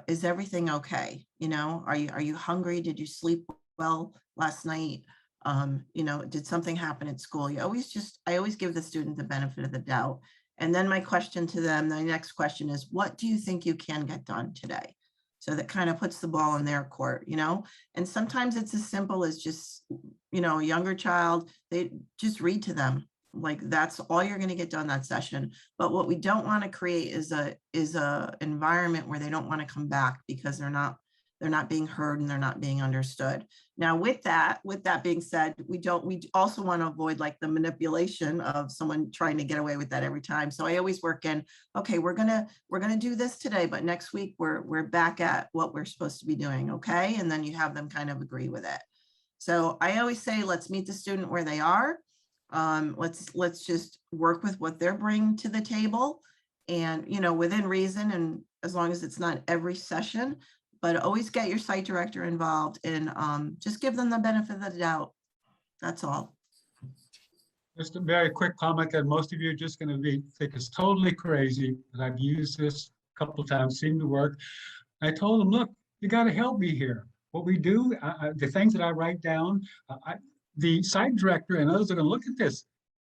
[SPEAKER 6] Is everything okay? Are you hungry? Did you sleep well last night? Did something happen at school? I always give the student the benefit of the doubt. And then my question to them, the next question is, what do you think you can get done today? So that kind of puts the ball in their court, and sometimes it's as simple as just, a younger child, they just read to them. Like that's all you're going to get done that session. But what we don't want to create is a environment where they don't want to come back because they're not being heard and they're not being understood. Now, with that being said, we also want to avoid like the manipulation of someone trying to get away with that every time. So I always work in, okay, we're gonna do this today, but next week we're back at what we're supposed to be doing, okay? And then you have them kind of agree with it. So I always say, let's meet the student where they are. Let's just work with what they're bringing to the table, and within reason, and as long as it's not every session. But always get your site director involved and just give them the benefit of the doubt. That's all.
[SPEAKER 11] Just a very quick comment that most of you are just going to think is totally crazy, but I've used this a couple of times, seemed to work. I told them, look, you got to help me here. What we do, the things that I write down, the site director and others are going to look at this.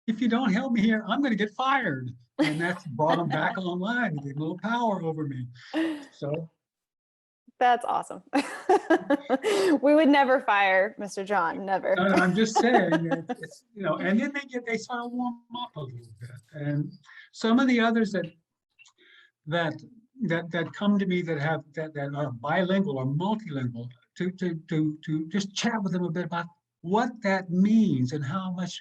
[SPEAKER 11] If you don't help me here, I'm going to get fired. And that's brought them back online to get a little power over me. So.
[SPEAKER 1] That's awesome. We would never fire Mr. John, never.
[SPEAKER 11] No, I'm just saying, it's, and then they sort of warm up a little bit. And some of the others that come to me that are bilingual or multilingual, to just chat with them a bit about what that means and how much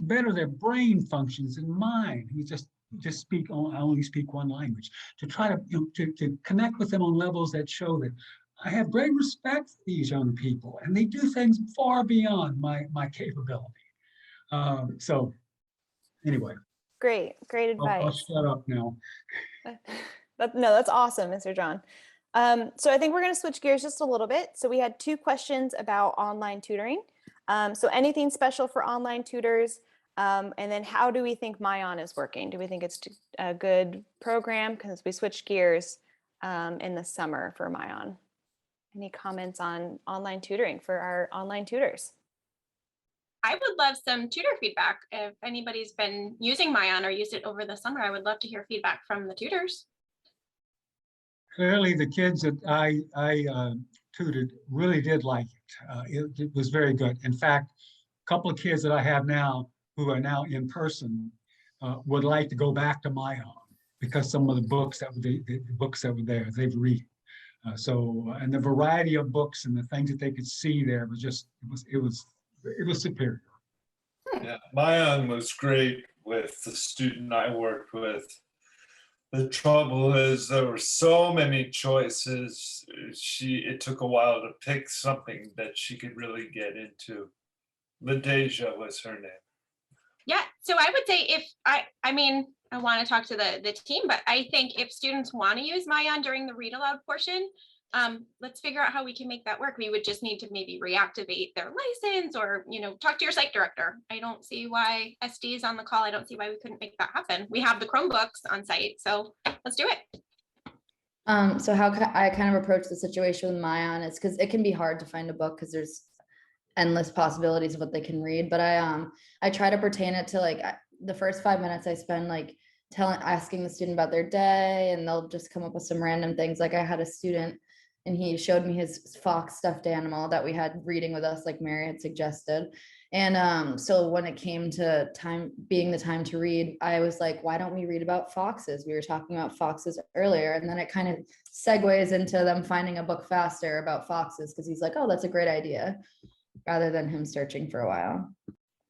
[SPEAKER 11] better their brain functions than mine. We just I only speak one language, to try to connect with them on levels that show that I have great respect for these young people and they do things far beyond my capability. So anyway.
[SPEAKER 1] Great advice.
[SPEAKER 11] I'll shut up now.
[SPEAKER 1] That's awesome, Mr. John. So I think we're going to switch gears just a little bit. So we had 2 questions about online tutoring. So anything special for online tutors? And then how do we think Mayan is working? Do we think it's a good program? Because we switched gears in the summer for Mayan. Any comments on online tutoring for our online tutors?
[SPEAKER 2] I would love some tutor feedback. If anybody's been using Mayan or used it over the summer, I would love to hear feedback from the tutors.
[SPEAKER 11] Clearly, the kids that I tutored really did like it. It was very good. In fact, a couple of kids that I have now who are now in person would like to go back to Mayan because some of the books that were there, they've read. And the variety of books and the things that they could see there it was superior.
[SPEAKER 12] Yeah, Mayan was great with the student I worked with. The trouble is there were so many choices. It took a while to pick something that she could really get into. LaDeja was her name.
[SPEAKER 2] Yeah, so I would say if I mean, I want to talk to the team, but I think if students want to use Mayan during the read aloud portion, let's figure out how we can make that work. We would just need to maybe reactivate their license or, talk to your site director. I don't see why SD is on the call. I don't see why we couldn't make that happen. We have the Chromebooks on site, so let's do it.
[SPEAKER 8] So how I kind of approach the situation with Mayan is because it can be hard to find a book because there's endless possibilities of what they can read. But I try to pertain it to like the first 5 minutes I spend like asking the student about their day, and they'll just come up with some random things. Like I had a student and he showed me his fox stuffed animal that we had reading with us, like Mary had suggested. And so when it came to being the time to read, I was like, why don't we read about foxes? We were talking about foxes earlier. And then it kind of segues into them finding a book faster about foxes because he's like, oh, that's a great idea, rather than him searching for a while.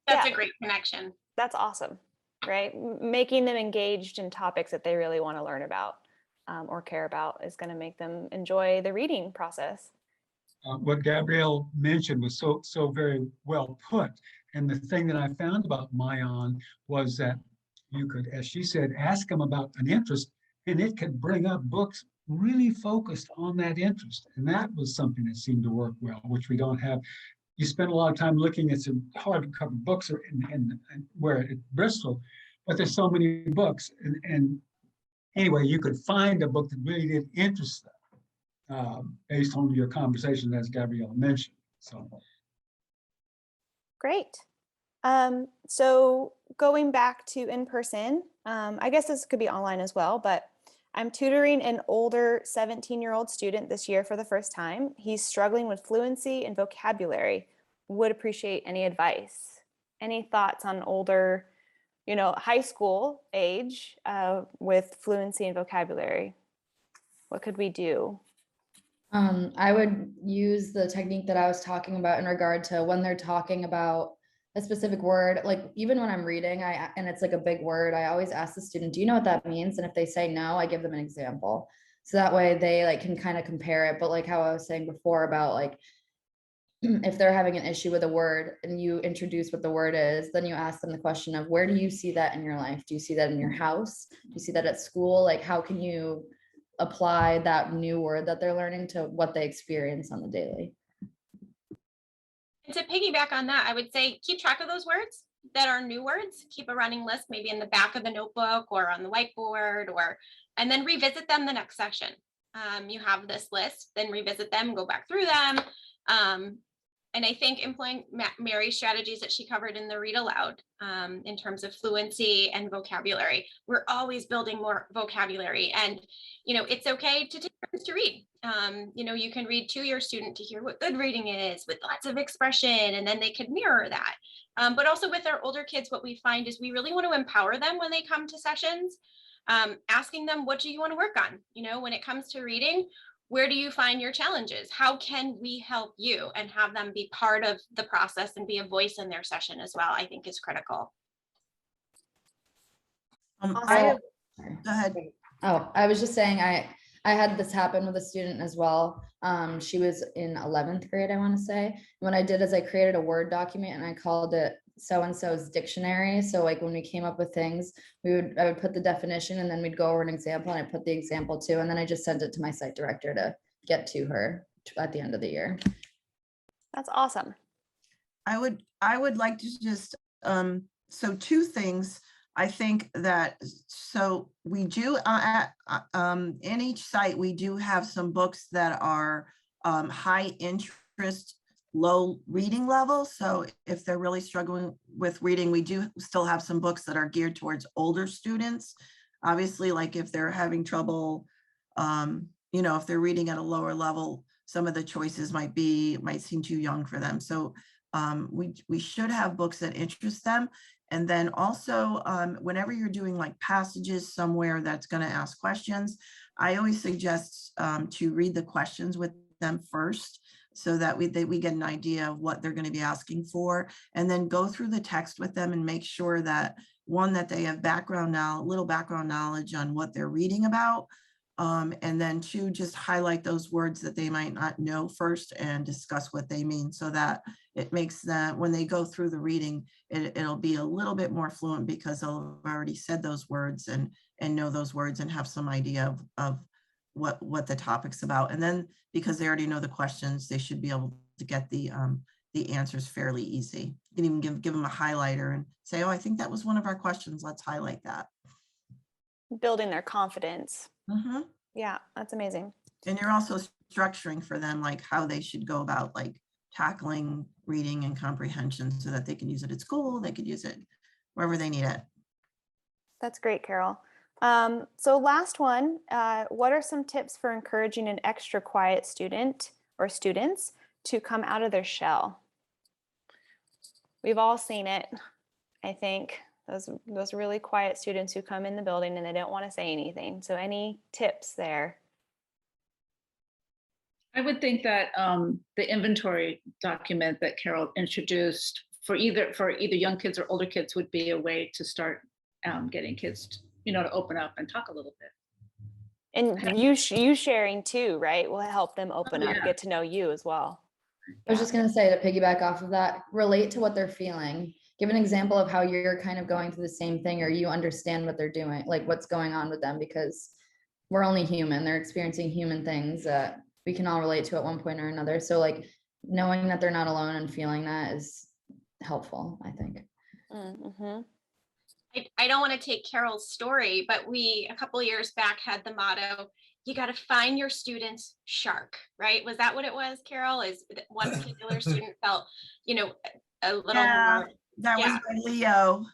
[SPEAKER 2] That's a great connection.
[SPEAKER 1] That's awesome, right? Making them engaged in topics that they really want to learn about or care about is going to make them enjoy the reading process.
[SPEAKER 11] What Gabrielle mentioned was so very well put. And the thing that I found about Mayan was that you could, as she said, ask them about an interest, and it could bring up books really focused on that interest. And that was something that seemed to work well, which we don't have. You spend a lot of time looking at some hardcover books and where at Bristol, but there's so many books. And anyway, you could find a book that really did interest them based on your conversation, as Gabriella mentioned. So
[SPEAKER 1] great. So going back to in person, I guess this could be online as well, but I'm tutoring an older 17-year-old student this year for the first time. He's struggling with fluency and vocabulary. Would appreciate any advice. Any thoughts on older, high school age with fluency and vocabulary? What could we do?
[SPEAKER 8] I would use the technique that I was talking about in regard to when they're talking about a specific word, like even when I'm reading, and it's like a big word, I always ask the student, do you know what that means? And if they say no, I give them an example. So that way they like can kind of compare it. But like how I was saying before about like, if they're having an issue with a word and you introduce what the word is, then you ask them the question of where do you see that in your life? Do you see that in your house? Do you see that at school? Like how can you apply that new word that they're learning to what they experience on the daily?
[SPEAKER 2] And to piggyback on that, I would say keep track of those words that are new words. Keep a running list, maybe in the back of the notebook or on the whiteboard, and then revisit them the next session. You have this list, then revisit them, go back through them. And I think employing Mary's strategies that she covered in the read aloud in terms of fluency and vocabulary. We're always building more vocabulary, and it's okay to take turns to read. You can read to your student to hear what good reading is with lots of expression, and then they could mirror that. But also with our older kids, what we find is we really want to empower them when they come to sessions, asking them, what do you want to work on? When it comes to reading, where do you find your challenges? How can we help you? And have them be part of the process and be a voice in their session as well, I think is critical.
[SPEAKER 6] Go ahead.
[SPEAKER 8] Oh, I was just saying, I had this happen with a student as well. She was in 11th grade, I want to say. What I did is I created a Word document and I called it so-and-so's dictionary. So like when we came up with things, I would put the definition and then we'd go over an example, and I put the example too. And then I just sent it to my site director to get to her at the end of the year.
[SPEAKER 1] That's awesome.
[SPEAKER 6] I would like to just, so two things. I think that, so we do, in each site, we do have some books that are high interest, low reading level. So if they're really struggling with reading, we do still have some books that are geared towards older students. Obviously, like if they're having trouble, if they're reading at a lower level, some of the choices might seem too young for them. So we should have books that interest them. And then also, whenever you're doing like passages somewhere that's going to ask questions, I always suggest to read the questions with them first, so that we get an idea of what they're going to be asking for, and then go through the text with them and make sure that one, that they have little background knowledge on what they're reading about. And then two, just highlight those words that they might not know first and discuss what they mean, so that it makes them, when they go through the reading, it'll be a little bit more fluent because they'll have already said those words and know those words and have some idea of what the topic's about. And then because they already know the questions, they should be able to get the answers fairly easy. You can even give them a highlighter and say, oh, I think that was one of our questions. Let's highlight that.
[SPEAKER 1] Building their confidence.
[SPEAKER 6] Mm-hmm.
[SPEAKER 1] Yeah, that's amazing.
[SPEAKER 6] And you're also structuring for them, like how they should go about like tackling reading and comprehension so that they can use it at school, they could use it wherever they need it.
[SPEAKER 1] That's great, Carol. So last one, what are some tips for encouraging an extra quiet student or students to come out of their shell? We've all seen it, I think, those really quiet students who come in the building and they don't want to say anything. So any tips there?
[SPEAKER 7] I would think that the inventory document that Carol introduced for either young kids or older kids would be a way to start getting kids, to open up and talk a little bit.
[SPEAKER 1] And you sharing too, right, will help them open up, get to know you as well.
[SPEAKER 8] I was just going to say, to piggyback off of that, relate to what they're feeling. Give an example of how you're kind of going through the same thing, or you understand what they're doing, like what's going on with them, because we're only human. They're experiencing human things that we can all relate to at one point or another. So like knowing that they're not alone and feeling that is helpful, I think.
[SPEAKER 1] Mm-hmm.
[SPEAKER 2] I don't want to take Carol's story, but we, a couple of years back, had the motto, you got to find your student's shark, right? Was that what it was, Carol? Is one particular student felt, a little more.
[SPEAKER 6] That was by Leo.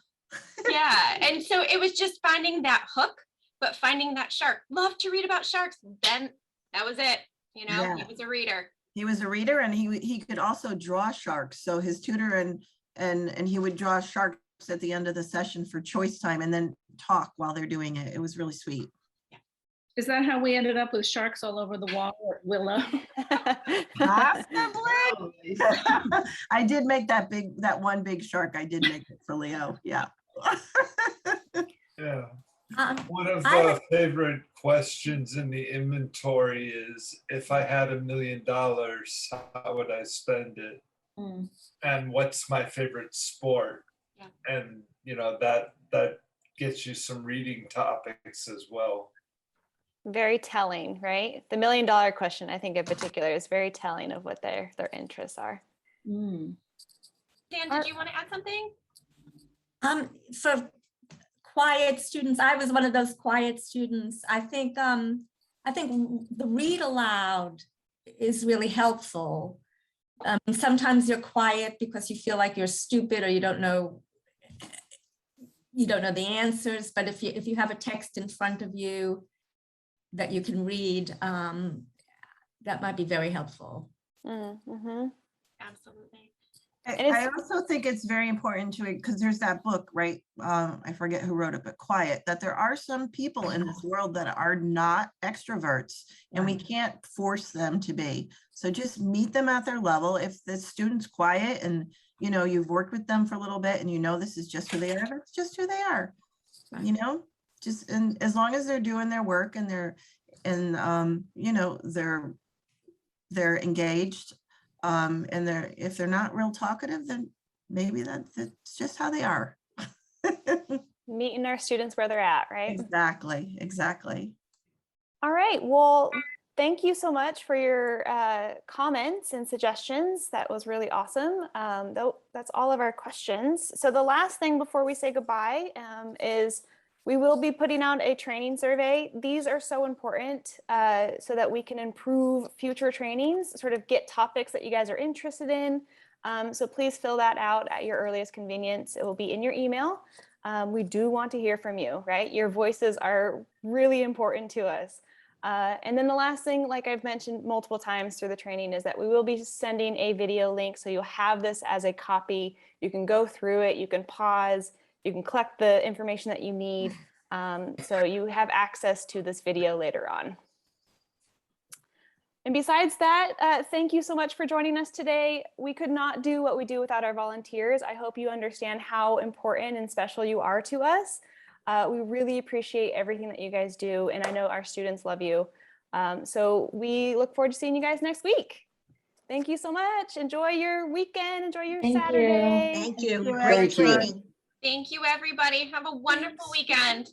[SPEAKER 2] Yeah. And so it was just finding that hook, but finding that shark. Love to read about sharks. Then that was it. He was a reader. He was a reader, and he could also draw sharks. So his tutor and he would draw sharks at the end of the session for choice time and then talk while they're doing it. It was really sweet.
[SPEAKER 7] Is that how we ended up with sharks all over the wall at Willow?
[SPEAKER 6] Possibly. I did make that one big shark. I did make it for Leo. Yeah.
[SPEAKER 12] Yeah. One of the favorite questions in the inventory is, if I had $1 million, how would I spend it? And what's my favorite sport? Yeah. And that gets you some reading topics as well.
[SPEAKER 1] Very telling, right? The $1 million question, I think in particular, is very telling of what their interests are.
[SPEAKER 2] Dan, did you want to add something?
[SPEAKER 13] For quiet students, I was one of those quiet students. I think the read aloud is really helpful. Sometimes you're quiet because you feel like you're stupid, or you don't know the answers. But if you have a text in front of you that you can read, that might be very helpful.
[SPEAKER 2] Mm-hmm. Absolutely.
[SPEAKER 6] I also think it's very important because there's that book, right? I forget who wrote it, but Quiet, that there are some people in this world that are not extroverts, and we can't force them to be. So just meet them at their level. If the student's quiet and you've worked with them for a little bit and this is just who they are, that's just who they are. Just, and as long as they're doing their work and they're engaged, and if they're not real talkative, then maybe that's just how they are.
[SPEAKER 1] Meeting our students where they're at, right?
[SPEAKER 6] Exactly.
[SPEAKER 1] All right. Well, thank you so much for your comments and suggestions. That was really awesome. That's all of our questions. So the last thing before we say goodbye is we will be putting out a training survey. These are so important so that we can improve future trainings, sort of get topics that you guys are interested in. So please fill that out at your earliest convenience. It will be in your email. We do want to hear from you, right? Your voices are really important to us. And then the last thing, like I've mentioned multiple times through the training, is that we will be sending a video link. So you'll have this as a copy. You can go through it, you can pause, you can collect the information that you need. So you have access to this video later on. And besides that, thank you so much for joining us today. We could not do what we do without our volunteers. I hope you understand how important and special you are to us. We really appreciate everything that you guys do, and I know our students love you. So we look forward to seeing you guys next week. Thank you so much. Enjoy your weekend. Enjoy your
[SPEAKER 8] Thank you.
[SPEAKER 1] Saturday.
[SPEAKER 13] Thank you.
[SPEAKER 5] Thank
[SPEAKER 13] Great
[SPEAKER 5] you.
[SPEAKER 13] training.
[SPEAKER 2] Thank you, everybody. Have a wonderful weekend.